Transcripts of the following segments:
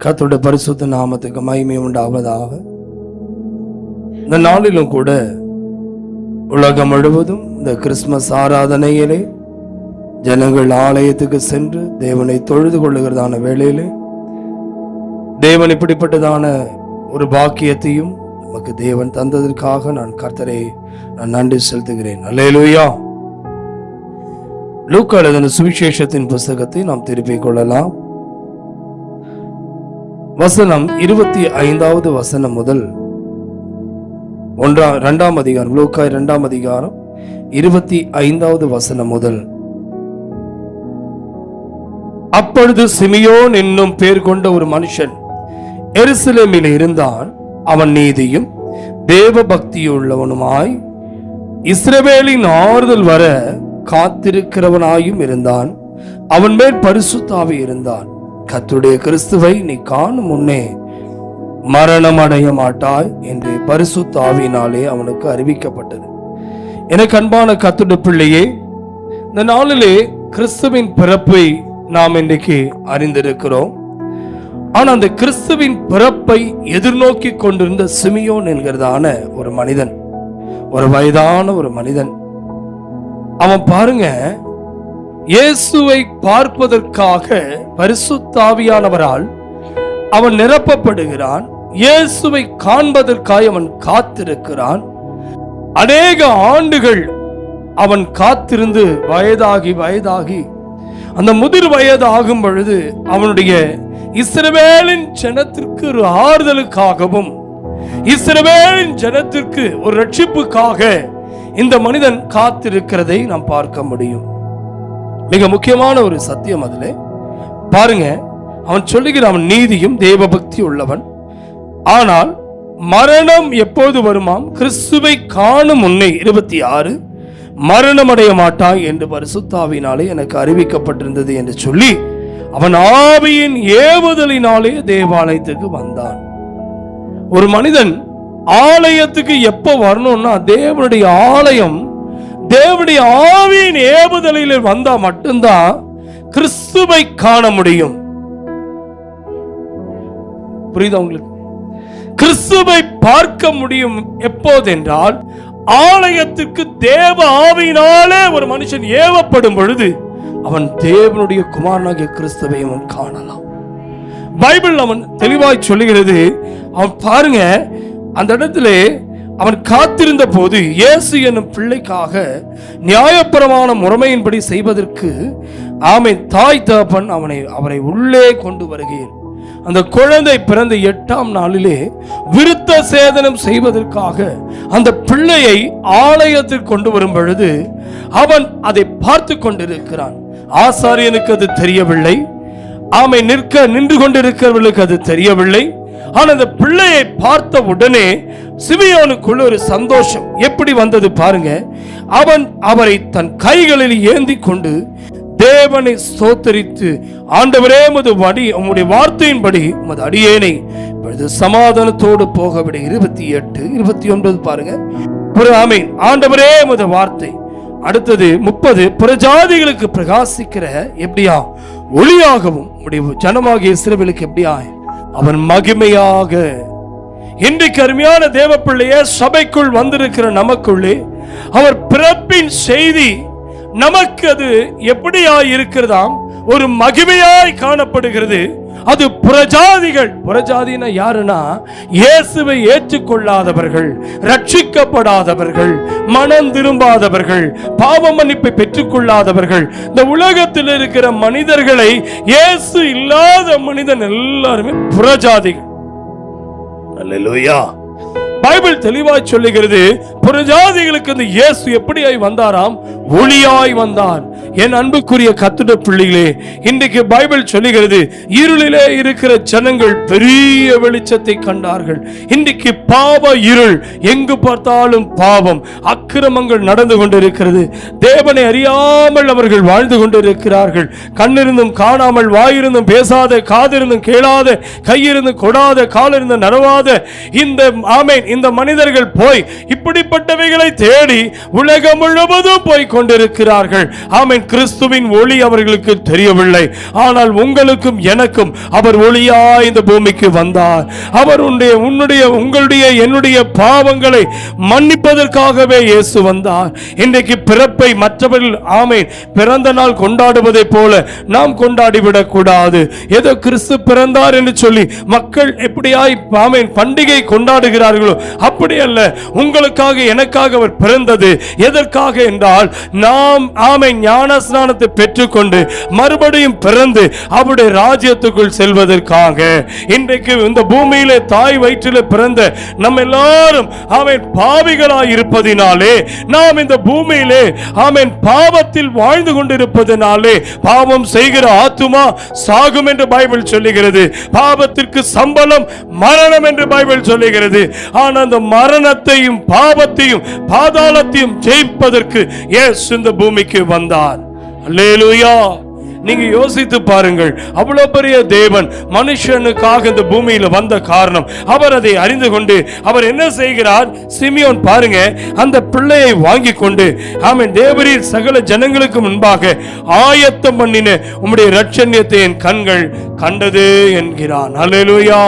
கர்த்தருடைய பரிசுத்த நாமத்துக்கு மகிமை உண்டாவதாக. இந்த நாளிலும் கூட உலகம் முழுவதும் இந்த கிறிஸ்துமஸ் ஆராதனையிலே ஜனங்கள் ஆலயத்துக்கு சென்று தேவனை தொழுது கொள்ளுகிறதான வேளையிலே தேவன் இப்படிப்பட்டதான ஒரு பாக்கியத்தையும் நமக்கு தேவன் தந்ததற்காக நான் கர்த்தரை நன்றி செலுத்துகிறேன். அல்லேலூயா. லூக்கா எழுதின சுவிசேஷத்தின் புஸ்தகத்தை நாம் திருப்பிக் கொள்ளலாம். வசனம் 25வது வசனம் முதல் 2ஆம் அதிகாரம், லூக்கா 2ஆம் அதிகாரம் 25வது வசனம் முதல். அப்பொழுது சிமியோன் என்னும் பேர் கொண்ட ஒரு மனுஷன் எருசலேமில் இருந்தான். அவன் நீதியும் தேவ பக்தியுள்ளவனுமாய் இஸ்ரவேலின் ஆறுதல் வர காத்திருக்கிறவனாயும் இருந்தான். அவன் மேல் பரிசுத்த ஆவி இருந்தான். கர்த்தருடைய கிறிஸ்துவை நீ காணும் முன்னே மரணம் அடைய மாட்டாய் என்று பரிசுத்த ஆவியினாலே அவனுக்கு அறிவிக்கப்பட்டது. எனக்கு அன்பான கர்த்தருடைய பிள்ளையே, இந்த நாளிலே கிறிஸ்துவின் பிறப்பை நாம் இன்றைக்கு அறிந்திருக்கிறோம். ஆனால் அந்த கிறிஸ்துவின் பிறப்பை எதிர்நோக்கி கொண்டிருந்த சிமியோன் என்கிறதான ஒரு மனிதன், ஒரு வயதான ஒரு மனிதன், அவன் பாருங்க, இயேசுவை பார்ப்பதற்காக பரிசுத்த ஆவியானவரால் அவன் நிரப்பப்படுகிறான். இயேசுவை காண்பதற்காக அவன் காத்திருக்கிறான். அநேக ஆண்டுகள் அவன் காத்திருந்து வயதாகி அந்த முதிர் வயது ஆகும் பொழுது அவனுடைய இஸ்ரவேலின் ஜனத்திற்கு ஒரு ஆறுதலுக்காகவும் இஸ்ரவேலின் ஜனத்திற்கு ஒரு ரட்சிப்புக்காக இந்த மனிதன் காத்திருக்கிறதை நாம் பார்க்க முடியும். மிக முக்கியமான ஒரு சத்தியம் அதிலே பாருங்க. அவன் சொல்லுகிற அவன் நீதியும் தேவ பக்தி உள்ளவன். ஆனால் மரணம் எப்போது வருமாம்? கிறிஸ்துவை காணும் முன்னே 26 மரணம் அடைய மாட்டாய் என்று பரிசுத்த ஆவியினாலே எனக்கு அறிவிக்கப்பட்டிருந்தது என்று சொல்லி அவன் ஆவியின் ஏவுதலினாலே தேவாலயத்துக்கு வந்தான். ஒரு மனிதன் ஆலயத்துக்கு எப்ப வரணும்னா தேவனுடைய ஆலயம் தேவனுடைய ஆவியின் ஏவுதலில் வந்தா மட்டும்தான் கிறிஸ்துவை காண முடியும். புரியுதா உங்களுக்கு? கிறிஸ்துவை பார்க்க முடியும் எப்போதென்றால் ஆலயத்திற்கு தேவ ஆவியினாலே ஒரு மனுஷன் ஏவப்படும் பொழுது அவன் தேவனுடைய குமாரனாகிய கிறிஸ்துவை அவன் காணலாம். பைபிள் அவன் தெளிவாய் சொல்லுகிறது. அவன் பாருங்க, அந்த இடத்துல அவன் காத்திருந்த போது இயேசு என்னும் பிள்ளைக்காக நியாயப்பிரமாண முறைமையின்படி செய்வதற்கு தாய் தகப்பன் அவரை உள்ளே கொண்டு வருகையில் அந்த குழந்தை பிறந்த 8ஆம் நாளிலே விருத்த சேதனம் செய்வதற்காக அந்த பிள்ளையை ஆலயத்தில் கொண்டு வரும் பொழுது அவன் அதை பார்த்து கொண்டிருக்கிறான். ஆசாரியனுக்கு அது தெரியவில்லை, நின்று கொண்டிருக்கிறவர்களுக்கு அது தெரியவில்லை. ஆனால் அந்த பிள்ளையை பார்த்த உடனே சிமியோனுக்குள்ள ஒரு சந்தோஷம் எப்படி வந்தது பாருங்க. அவன் அவரை தன் கைகளில் ஏந்தி கொண்டு தேவனை ஸ்தோத்தரித்து, ஆண்டவரே உம்முடைய வார்த்தையின்படி உமது அடியேனை சமாதானத்தோடு போகவிட. 28 29 பாருங்க. ஆமென். ஆண்டவரே உமது வார்த்தை. அடுத்தது 30 புறஜாதிகளுக்கு பிரகாசிக்கிற எப்படியா ஒளியாகவும் உடைய ஜனமாகிய இஸ்ரவேலுக்கு எப்படியா அவன் மகிமையாக. இன்றைக்கு அருமையான தேவ பிள்ளையே, சபைக்குள் வந்திருக்கிற நமக்குள்ளே அவர் பிறப்பின் செய்தி நமக்கு அது எப்படியாய் இருக்கிறதாம்? ஒரு மகிமையாய் காணப்படுகிறது. அது புறஜாதிகள். புறஜாதினா யாருன்னா இயேசுவை ஏற்றுக்கொள்ளாதவர்கள், ரட்சிக்கப்படாதவர்கள், மனம் திரும்பாதவர்கள், பாவ மன்னிப்பை பெற்றுக்கொள்ளாதவர்கள். இந்த உலகத்தில் இருக்கிற மனிதர்களை இயேசு இல்லாத மனிதன் எல்லாருமே புறஜாதிகள். அல்லேலூயா. பைபிள் தெளிவாய் சொல்லுகிறது, புறஜாதிகளுக்கு இந்த இயேசு எப்படியாய் வந்தாராம்? ஒளியாய் வந்தார். என் அன்புக்குரிய கர்த்தருடைய பிள்ளைகளே, இன்றைக்கு பைபிள் சொல்லுகிறது, இருளிலே இருக்கிற ஜனங்கள் பெரிய வெளிச்சத்தை கண்டார்கள். இன்றைக்கு பாவ இருள், எங்கு பார்த்தாலும் பாவம், அக்கிரமங்கள் நடந்து கொண்டிருக்கிறது. தேவனை அறியாமல் அவர்கள் வாழ்ந்து கொண்டிருக்கிறார்கள். கண்ணிருந்தும் காணாமல், வாயிருந்தும் பேசாத, காதிருந்தும் கேளாத, கையிருந்தும் கொடாத, காலிருந்தும் நடவாத இந்த இந்த மனிதர்கள் போய் இப்படிப்பட்டவைகளை தேடி உலகம் முழுவதும் போய் கொண்டிருக்கிறார்கள். ஆமென். கிறிஸ்துவின் ஒளி அவர்களுக்கு தெரியவில்லை. ஆனால் உங்களுக்கும் எனக்கும் அவர் ஒளியா இந்த பூமிக்கு வந்தார். அவர் உங்களுடைய என்னுடைய பாவங்களை மன்னிப்பதற்காகவே இயேசு வந்தார். இன்றைக்கு பிறப்பை மற்றவர்கள் ஆமென் பிறந்த நாள் கொண்டாடுவதை போல நாம் கொண்டாடிவிடக் கூடாது. ஏதோ கிறிஸ்து பிறந்தார் என்று சொல்லி மக்கள் எப்படியாய் ஆமென் பண்டிகை கொண்டாடுகிறார்களோ அப்படி அல்ல. உங்களுக்காக எனக்காக அவர் பிறந்தது எதற்காக என்றால் நாம் ஆமென் ஞான ஸ்நானத்தை பெற்றுக்கொண்டு மறுபடியும் பிறந்து அவருடைய ராஜ்யத்துக்குள் செல்வதற்காக. இன்றைக்கு இந்த பூமியிலே தாய் வயிற்றிலே பிறந்த நம்ம எல்லாரும் ஆமென் பாவிகளாய் இருப்பதினாலே நாம் இந்த பூமியிலே ஆமென் பாவத்தில் வாழ்ந்து கொண்டிருப்பதினாலே பாவம் செய்கிற ஆத்துமா சாகும் என்று பைபிள் சொல்லுகிறது. பாவத்திற்கு சம்பளம் மரணம் என்று பைபிள் சொல்லுகிறது. ஆனால் அந்த மரணத்தையும் பாவத்தையும் பாதாளத்தையும் ஜெயிப்பதற்கு இயேசு இந்த பூமிக்கு வந்தார். அல்லேலூயா. நீங்க யோசித்து பாருங்கள், அவ்வளவு பெரிய தேவன் மனுஷனுக்காக இந்த பூமியில வந்த காரணம் அவர் அதை அறிந்து கொண்டு அவர் என்ன செய்கிறார்? சிமியோன் பாருங்க, அந்த பிள்ளையை வாங்கி கொண்டு ஆமென் தேவரீர் சகல ஜனங்களுக்கு முன்பாக ஆயத்தம் பண்ணின உம்முடைய இரட்சணியத்தை என் கண்கள் கண்டது என்கிறான். அல்லேலூயா.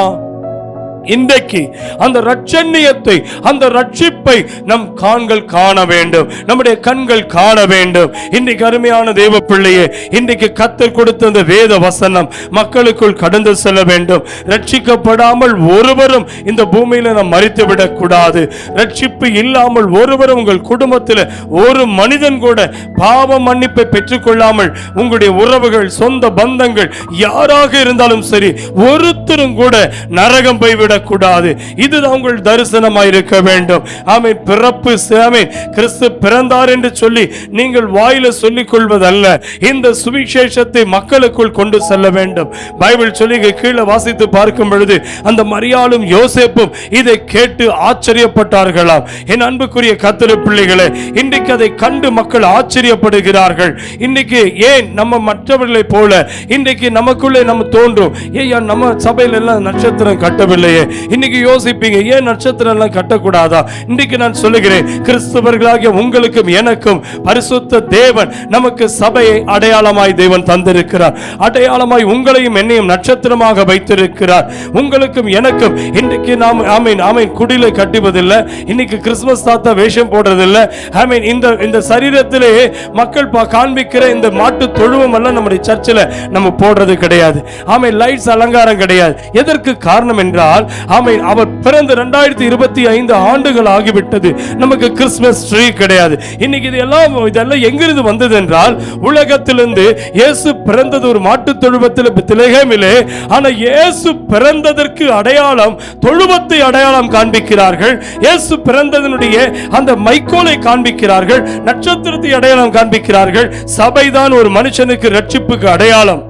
இன்றைக்கு அந்த இரட்சணியத்தை அந்த ரட்சிப்பை நம் காண்கள் காண வேண்டும், நம்முடைய கண்கள் காண வேண்டும். இன்றைக்கு அருமையான தேவ பிள்ளையே, இன்றைக்கு கர்த்தர் கொடுத்த அந்த வேத வசனம் மக்களுக்குள் கடந்து செல்ல வேண்டும். ரட்சிக்கப்படாமல் ஒருவரும் இந்த பூமியில நாம் மரித்து விடக்கூடாது. ரட்சிப்பு இல்லாமல் ஒருவரும் உங்கள் குடும்பத்தில் ஒரு மனிதன் கூட பாவ மன்னிப்பை பெற்றுக்கொள்ளாமல் உங்களுடைய உறவுகள் சொந்த பந்தங்கள் யாராக இருந்தாலும் சரி ஒருத்தரும் கூட நரகம் போய்விட கூடாது. இதுதான் உங்கள் தரிசனமாய் இருக்க வேண்டும். ஆமென். பிறப்பு ஆமென் கிறிஸ்து பிறந்தார் என்று சொல்லி நீங்கள் வாயில சொல்லிக் கொள்வதல்ல, இந்த சுவிசேஷத்தை மக்களுக்குள் கொண்டு செல்ல வேண்டும். பைபிள் சொல்லி கீழே வாசித்து பார்க்கும் பொழுது அந்த மரியாளும் யோசேப்பும் இதை கேட்டு ஆச்சரியப்பட்டார்களாம். என் அன்புக்குரிய கர்த்தருடைய பிள்ளைகளே, இன்றைக்கு அதை கண்டு மக்கள் ஆச்சரியப்படுகிறார்கள். இன்னைக்கு ஏன் நம்ம மற்றவர்களை போல இன்றைக்கு நமக்குள்ளே நம்ம தோன்றும், ஏன் நம்ம சபையில எல்லாம் நட்சத்திரம் கட்டவில்லையே? இன்னைக்கு யோசிப்பீங்க, ஏன் நட்சத்திரம் எல்லாம் கட்டக்கூடாதா? இன்னைக்கு நான் சொல்லுகிறேன், கிறிஸ்தவர்களாகிய உங்களுக்கும் எனக்கும் பரிசுத்த தேவன் நமக்கு சபையை அடையாளமாய் தேவன் தந்திருக்கிறார். அடையாளமாய் உங்களையும் என்னையும் நட்சத்திரமாக வைத்திருக்கிறார். உங்களுக்கும் எனக்கும் இன்றைக்கு நாம் ஆமீன் ஆமீன் குடிலை கட்டுவதில்லை, இன்னைக்கு கிறிஸ்துமஸ் தாத்தா வேஷம் போடுறதில்லை. ஆமீன் இந்த சரீரத்திலே மக்கள் காண்பிக்கிற இந்த மாட்டு தொழுவம் எல்லாம் நம்முடைய சர்ச்சில் நம்ம போடுறது கிடையாது. ஆமீன் லைட்ஸ் அலங்காரம் கிடையாது. எதற்கு காரணம் என்றால் ஆமென் அவர் பிறந்த 2025 ஆண்டுகள் ஆகிவிட்டது, நமக்கு கிறிஸ்மஸ் ட்ரீ கிடையாது. இன்னைக்கு இதெல்லாம் எங்கிருந்து வந்தது என்றால் உலகத்திலிருந்து. இயேசு பிறந்தது ஒரு மாட்டு தொழுவத்தில் பெத்லகேமிலே. ஆனால் இயேசு பிறந்ததற்கு அடையாளம் தொழுவத்தை அடையாளம் காண்பிக்கிறார்கள். இயேசு பிறந்ததனுடைய அந்த மைக்கோலை காண்பிக்கிறார்கள், நட்சத்திரத்தை அடையாளம் காண்பிக்கிறார்கள். சபைதான் ஒரு மனுஷனுக்கு ரட்சிப்புக்கு அடையாளம்.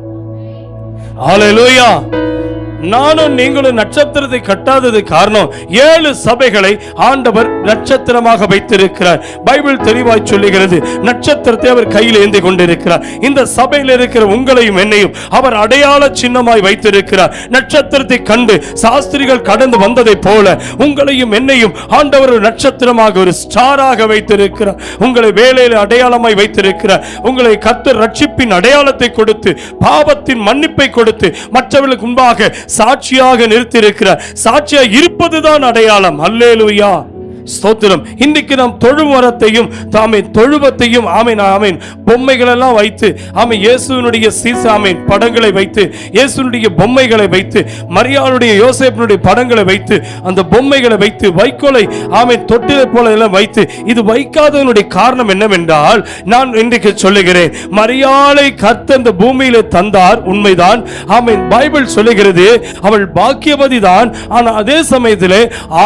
ஹல்லேலூயா. நானும் நீங்களும் நட்சத்திரத்தை கட்டாதது காரணம் 7 சபைகளை ஆண்டவர் நட்சத்திரமாக வைத்திருக்கிறார். பைபிள் தெளிவாய் சொல்லுகிறது, நட்சத்திரத்தை அவர் கையில் ஏந்தி கொண்டிருக்கிறார். இந்த சபையில் இருக்கிற உங்களையும் என்னையும் அவர் அடையாள சின்னமாய் வைத்திருக்கிறார். நட்சத்திரத்தை கண்டு சாஸ்திரிகள் கடந்து வந்ததை போல உங்களையும் என்னையும் ஆண்டவர் ஒரு நட்சத்திரமாக ஒரு ஸ்டாராக வைத்திருக்கிறார். உங்களை வேலையில் அடையாளமாய் வைத்திருக்கிறார். உங்களை கர்த்தர் ரட்சிப்பின் அடையாளத்தை கொடுத்து பாவத்தின் மன்னிப்பை கொடுத்து மற்றவர்களுக்கு முன்பாக சாட்சியாக நிறுத்தியிருக்கிறார். சாட்சியாக இருப்பதுதான் அடையாளம். அல்லேலூயா. ஸ்தோத்திரம். இன்றைக்கு நாம் தொழுமரத்தையும் தாமே தொழுவத்தையும் ஆமீன் ஆமீன் பொம்மைகள் எல்லாம் வைத்து ஆமீன் இயேசுவினுடைய ஆமீன் படங்களை வைத்து இயேசுவினுடைய பொம்மைகளை வைத்து மரியாளுடைய யோசேப்பினுடைய படங்களை வைத்து அந்த பொம்மைகளை வைத்து வைக்கோலை ஆமீன் தொட்டிலை போல எல்லாம் வைத்து இது வைக்காதவனுடைய காரணம் என்னவென்றால் நான் இன்றைக்கு சொல்லுகிறேன், மரியாளை கர்த்தர் இந்த பூமியில தந்தார், உண்மைதான். ஆமீன் பைபிள் சொல்லுகிறது அவள் பாக்கியவதி தான். ஆனால் அதே சமயத்திலே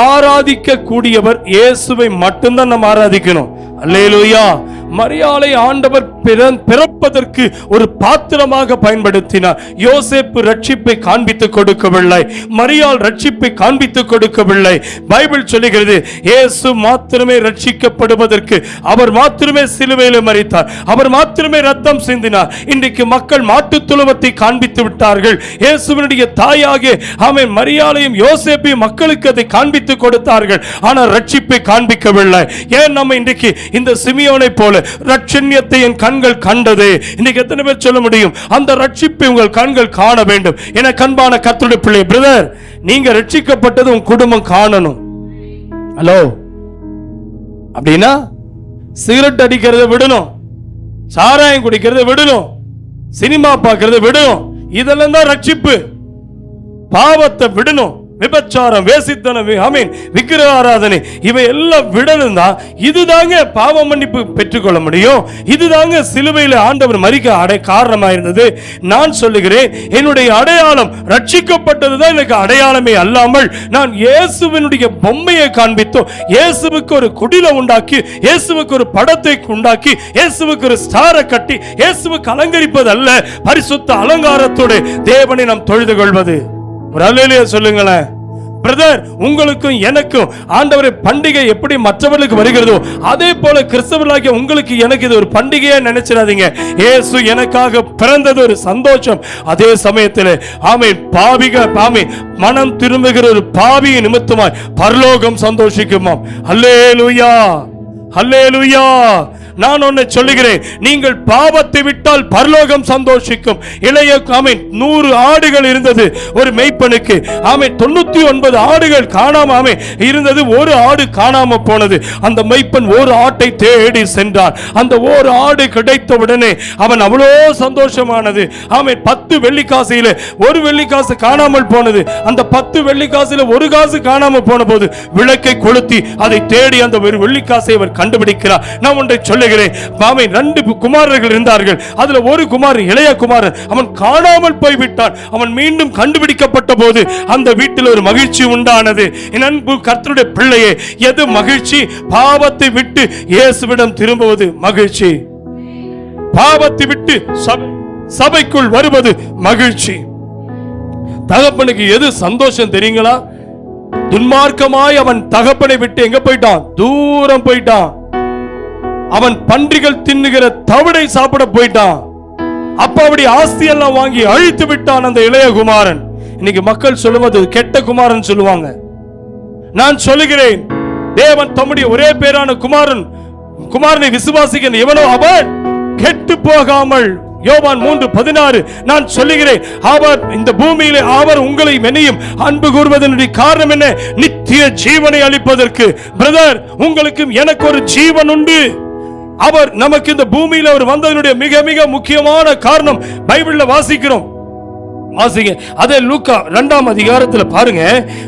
ஆராதிக்க கூடியவர் இயேசுவை மட்டும்தான் நம்ம ஆராதிக்கணும். அல்லேலூயா. மரியாளை ஆண்டவர் பிறப்பதற்கு ஒரு பாத்திரமாக பயன்படுத்தினார். யோசேப்பு ரட்சிப்பை காண்பித்துக் கொடுக்கவில்லை, மரியாள் ரட்சிப்பை காண்பித்துக் கொடுக்கவில்லை. பைபிள் சொல்லுகிறது இயேசு மாத்திரமே ரட்சிக்கப்படுவதற்கு அவர் மாத்திரமே சிலுவையில் மரித்தார், அவர் மாத்திரமே ரத்தம் சிந்தினார். இன்றைக்கு மக்கள் மாட்டுத் தொழுவத்தை காண்பித்து விட்டார்கள். இயேசுவினுடைய தாயாக ஆமென் மரியாளையும் யோசேப்பையும் மக்களுக்கு அதை காண்பித்துக் கொடுத்தார்கள், ஆனால் ரட்சிப்பை காண்பிக்கவில்லை. ஏன் நம்ம இன்றைக்கு இந்த சிமியோனை போல ரட்சண்யத்தை என் கண்கள் கண்டது, இன்னைக்கு எத்தனை பேர் சொல்ல முடியும் அந்த ரட்சிப்பை உங்கள் கண்கள் காண வேண்டும்? என கண்பான கர்த்தருடைய பிள்ளை, பிரதர், நீங்க ரட்சிக்கப்பட்டது உங்க குடும்பம் காணணும். ஹலோ, அப்படின்னா சிகரெட் அடிக்கிறத விடணும், சாராயம் குடிக்கிறத விடணும், சினிமா பார்க்கறத விடணும். இதெல்லாம் தான் ரட்சிப்பு. பாவத்தை விடணும், விபச்சாரம், வேசித்தனம், ஆமீன், விக்கிரக ஆராதனை, இவை எல்லாம் விடணும் தான். இதுதாங்க பாவ மன்னிப்பு பெற்றுக்கொள்ள முடியும். இதுதாங்க சிலுவையில் ஆண்டவர் மரிக்க காரணமாக இருந்தது. நான் சொல்லுகிறேன், என்னுடைய அடையாளம் ரட்சிக்கப்பட்டதுதான் எனக்கு அடையாளமே அல்லாமல் நான் இயேசுவினுடைய பொம்மையை காண்பித்தோ, இயேசுவுக்கு ஒரு குடில உண்டாக்கி, இயேசுவுக்கு ஒரு படத்தை உண்டாக்கி, இயேசுவுக்கு ஒரு ஸ்டாரை கட்டி இயேசுவுக்கு அலங்கரிப்பது அல்ல. பரிசுத்த அலங்காரத்தோடு தேவனை நாம் தொழுது கொள்வது. ஒரு அல்லேலூயா சொல்லுங்களேன். பிரதர், உங்களுக்கும் எனக்கும் ஆண்டவரே பண்டிகை எப்படி மற்றவர்களுக்கு வருகிறதோ அதே போல கிறிஸ்தவர்களாகிய உங்களுக்கு எனக்கு இது ஒரு பண்டிகையா நினைச்சிடாதீங்க. இயேசு எனக்காக பிறந்தது ஒரு சந்தோஷம். அதே சமயத்தில் ஆமென் ஆமென் மனம் திரும்புகிற ஒரு பாவியின் நிமித்தமாய் பரலோகம் சந்தோஷிக்குமாம். அல்லேலூயா, அல்லேலூயா. நான் ஒன்னை சொல்லுகிறேன், நீங்கள் பாவத்தை விட்டால் பரலோகம் சந்தோஷிக்கும். இளைய ஆமென் 100 ஆடுகள் இருந்தது ஒரு மேய்ப்பனுக்கு. ஆமென் 99 ஆடுகள் காணாம இருந்தது, ஒரு ஆடு காணாம போனது. அந்த மேய்ப்பன் ஒரு ஆட்டை தேடி சென்றான். அந்த ஒரு ஆடு கிடைத்த உடனே அவன் அவ்வளோ சந்தோஷமானது. ஆமென் 10 வெள்ளிக்காசில ஒரு வெள்ளிக்காசு காணாமல் போனது. அந்த 10 வெள்ளிக்காசில ஒரு காசு காணாம போன போது விளக்கை கொளுத்தி அதை தேடி அந்த ஒரு வெள்ளிக்காசை அவர் கண்டுபிடிக்கிறார். நான் ஒன்றை சொல்ல 2 குமாரர்கள் இருந்தார்கள். அதுல ஒரு குமாரன், இளைய குமாரன், அவன் காணாமல் போய்விட்டான். அவன் மீண்டும் கண்டுபிடிக்கப்பட்ட போது அந்த வீட்டில் ஒரு மகிழ்ச்சி உண்டானது. என் அன்பு கர்த்தருடைய பிள்ளையே, எது மகிழ்ச்சி? பாவத்தை விட்டு இயேசுவிடம் திரும்புவது மகிழ்ச்சி. பாவத்தை விட்டு சபைக்குள் வருவது மகிழ்ச்சி. தகப்பனுக்கு எது சந்தோஷம் தெரியுங்களா? துன்மார்க்கமாய் அவன் தகப்பனை விட்டு எங்க போயிட்டான்? தூரம் போயிட்டான். அவன் பன்றிகள் தின்னுகிற தவிடை சாப்பிட போயிட்டான். அப்ப அப்படி ஆஸ்தி எல்லாம் வாங்கி அழித்து விட்டான் அந்த இளைய குமாரன். இன்னைக்கு மக்கள் சொல்லுவது கெட்ட குமாரன் சொல்லுவாங்க. நான் சொல்லுகிறேன், தேவன் தம்முடைய ஒரே பேரான குமாரனை விசுவாசிக்கிற எவனோ அவன் கெட்டு போகாமல், யோவான் 3:16, நான் சொல்லுகிறேன், அவர் இந்த பூமியிலே அவர் உங்களை மெனியும் அன்பு கூர்வதனுடைய காரணம் என்ன? நித்திய ஜீவனை அளிப்பதற்கு. பிரதர், உங்களுக்கும் எனக்கு ஒரு ஜீவன் உண்டு. அவர் நமக்கு இந்த பூமியில அவர் வந்ததனுடைய மிக மிக முக்கியமான காரணம் பைபிள்ல வாசிக்கிறோம். வாசிங்க, அதே லூக்கா 2ஆம் அதிகாரத்துல பாருங்க.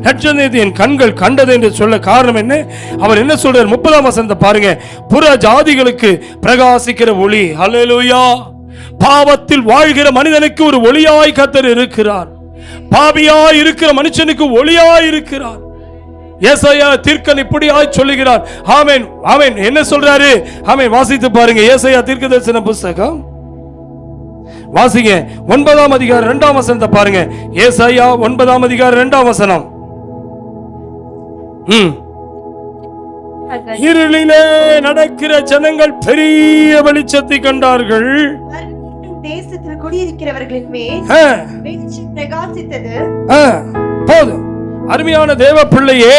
ரட்சணியத்தை என் கண்கள் கண்டது என்று சொல்ல காரணம் என்ன? அவர் என்ன சொல்றார்? 30ஆம் வசனத்தை பாருங்க. புற ஜாதிகளுக்கு பிரகாசிக்கிற ஒளி. ஹல்லேலூயா. பாவத்தில் வாழ்கிற மனிதனுக்கு ஒரு ஒளியாய் கர்த்தர் இருக்கிறார். பாவியாய் இருக்கிற மனுஷனுக்கு ஒளியாய் இருக்கிறார். ஏசாயா தீர்க்கன் இப்படியாய் சொல்லுகிறார். ஆமென், ஆமென். என்ன சொல்றாரு? ஆமென். வாசித்து பாருங்க. ஏசாயா தீர்க்கதரிசன புத்தகம் வாசிங்க, 9ஆம் அதிகாரம் 2ஆம் வசனத்தை பாருங்க. ஏசாயா 9ஆம் அதிகாரம் 2ஆம் வசனம். இருளிலே நடக்கிற ஜனங்கள் பெரிய வெளிச்சத்தை கண்டார்கள். தேசத்தில் குடியிருக்கிறவர்களின் மேல் வெளிச்சம் பிரகாசித்தது. போதும். அருமையான தேவ பிள்ளையே,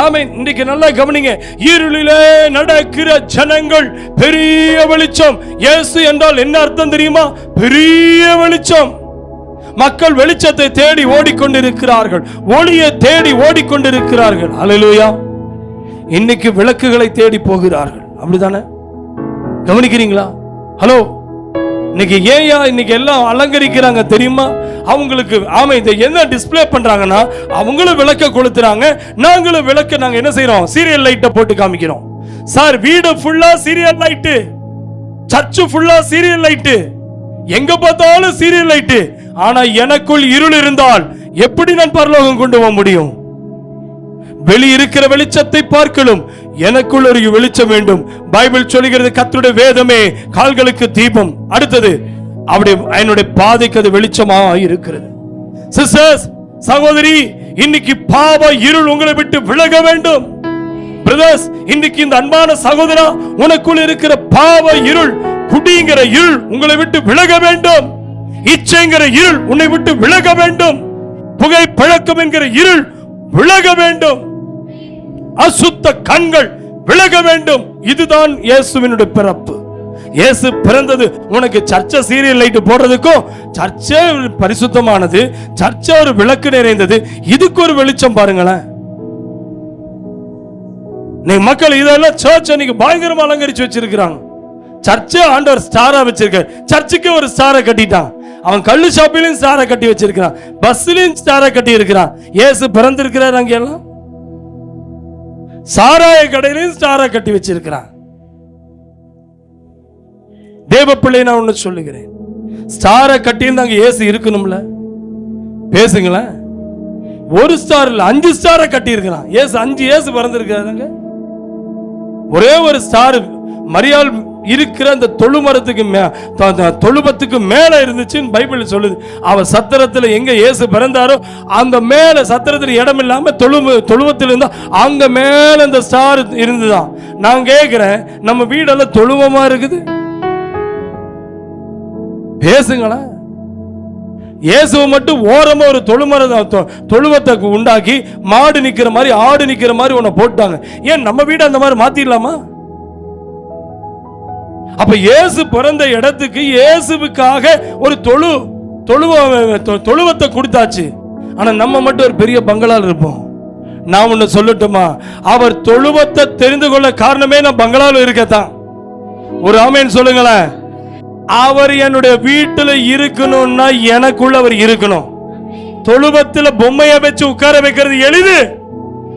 ஆமென். இன்னைக்கு நல்லா கவனிங்க. இருளிலே நடக்கிற ஜனங்கள் பெரிய வெளிச்சம். இயேசு என்றால் என்ன அர்த்தம் தெரியுமா? பெரிய வெளிச்சம். மக்கள் வெளிச்சத்தை தேடி ஓடிக்கொண்டிருக்கிறார்கள், ஒளியை தேடி ஓடிக்கொண்டிருக்கிறார்கள். அல்லேலூயா. இன்னைக்கு விளக்குகளை தேடி போகிறார்கள். அப்படிதானே? கவனிக்கிறீங்களா? ஹலோ, இன்னைக்கு ஏயா இன்னைக்கு எல்லாம் அலங்கரிக்கிறாங்க தெரியுமா? அவங்களுக்கு ஆமா, இதை என்ன டிஸ்ப்ளே பண்றாங்கன்னா, அவங்களும் விளக்க கொளுத்துறாங்க, நாங்களும் விளக்க நாங்க என்ன செய்யறோம்? சீரியல் லைட்டை போட்டு காமிக்கிறோம். சார், வீடு ஃபுல்லா சீரியல் லைட்டு, சர்ச்சு ஃபுல்லா சீரியல் லைட்டு, எங்க பார்த்தாலும் சீரியல் லைட்டு. ஆனா எனக்குள் இருள் இருந்தால் எப்படி நான் பரலோகம் கொண்டு போக முடியும்? வெளி இருக்கிற வெளிச்சத்தை பார்க்கலும் எனக்குள்ள ஒரு வெளிச்சம் வேண்டும். பைபிள் சொல்லுகிறது கர்த்தருடைய வேதமே கால்களுக்கு தீபம். அடுத்தது அப்படி என்னுடைய பாதைக்கு அது வெளிச்சமா இருக்கிறது. சிஸ்டர்ஸ், சகோதரி, இன்னைக்கு பாவ இருள் உங்களை விட்டு விலக வேண்டும். பிரதர்ஸ், இன்னைக்கு இந்த அன்பான சகோதரா, உனக்குள் இருக்கிற பாவ இருள், குடிங்கிற இருள் உங்களை விட்டு விலக வேண்டும். இச்சைங்கிற இருள் உன்னை விட்டு விலக வேண்டும். புகை பழக்கம் என்கிற இருள் விலக வேண்டும். அசுத்த கண்கள் விலக வேண்டும். இதுதான் இயேசுவினுடைய பிறப்பு. இயேசு பிறந்தது உனக்கு சர்ச்சை சீரியல் லைட் போடுறதுக்கும், சர்ச்சை பரிசுத்தமானது, சர்ச்சை ஒரு விளக்கு நிறைந்தது, இதுக்கு ஒரு வெளிச்சம் பாருங்களேன். நீ மக்கள் இதெல்லாம் சர்ச் அன்னைக்கு பயங்கரமா அலங்கரிச்சு வச்சிருக்கிறாங்க. சர்ச்சை ஆண்டவர் ஸ்டாரா வச்சிருக்க, சர்ச்சுக்கு ஒரு ஸ்டாரை கட்டிட்டான். அவன் கல்லு ஷாப்பிலையும் ஸ்டாரை கட்டி வச்சிருக்கிறான், பஸ்லயும் ஸ்டாரை கட்டி இருக்கிறான். இயேசு பிறந்திருக்கிறார் அங்க எல்லாம் சாராய கடையிலையும் ஸ்டாரை கட்டி வச்சிருக்கிறான். தேவ பிள்ளை, நான் ஒண்ணு சொல்லுகிறேன், ஸ்டாரை கட்டியிருந்தாங்க இயேசு இருக்கணும்ல. பேசுங்களேன். ஒரு ஸ்டார் இல்ல, 5 ஸ்டாரை கட்டி இருக்கிறான் இயேசு. 5 இயேசு பிறந்திருக்கிறாங்க. ஒரே ஒரு ஸ்டார் மரியாள் இருக்கிற அந்த தொழுபத்துக்கு மேல இருந்துச்சுன்னு பைபிள் சொல்லுது. அவ சத்திரத்துல எங்க இயேசு பிறந்தாரோ அந்த மேல சத்திரத்துல இடம் இல்லாம தொழுவத்தில் இருந்தா அங்க மேல அந்த ஸ்டார் இருந்துதான். நான் கேட்கிறேன், நம்ம வீடெல்லாம் தொழுவமா இருக்குது? பேசுங்களேன். இயேசுவை மட்டும் ஓரமா ஒரு தொழுவத்தை உண்டாக்கி மாடு நிக்கிற மாதிரி ஆடு நிக்கிற மாதிரி உன்னை போட்டாங்க. ஏன் நம்ம வீடு அந்த மாதிரி மாத்திடலாமா? அப்ப இயேசு பிறந்த இடத்துக்கு இயேசுவுக்காக ஒரு தொழுவத்தை கொடுத்தாச்சு. ஆனா நம்ம மட்டும் ஒரு பெரிய பங்களால இருப்போம். நான் ஒண்ணு சொல்லட்டுமா? அவர் தொழுவத்தை தெரிந்து கொள்ள காரணமே நான் பங்களால இருக்கத்தான். ஒரு ஆமேன் சொல்லுங்களேன். அவர் என்னுடைய வீட்டுல இருக்கணும்னா எனக்குள்ள அவர் இருக்கணும். தொழுவத்துல பொம்மையை வச்சு உட்கார வைக்கிறது எளிது.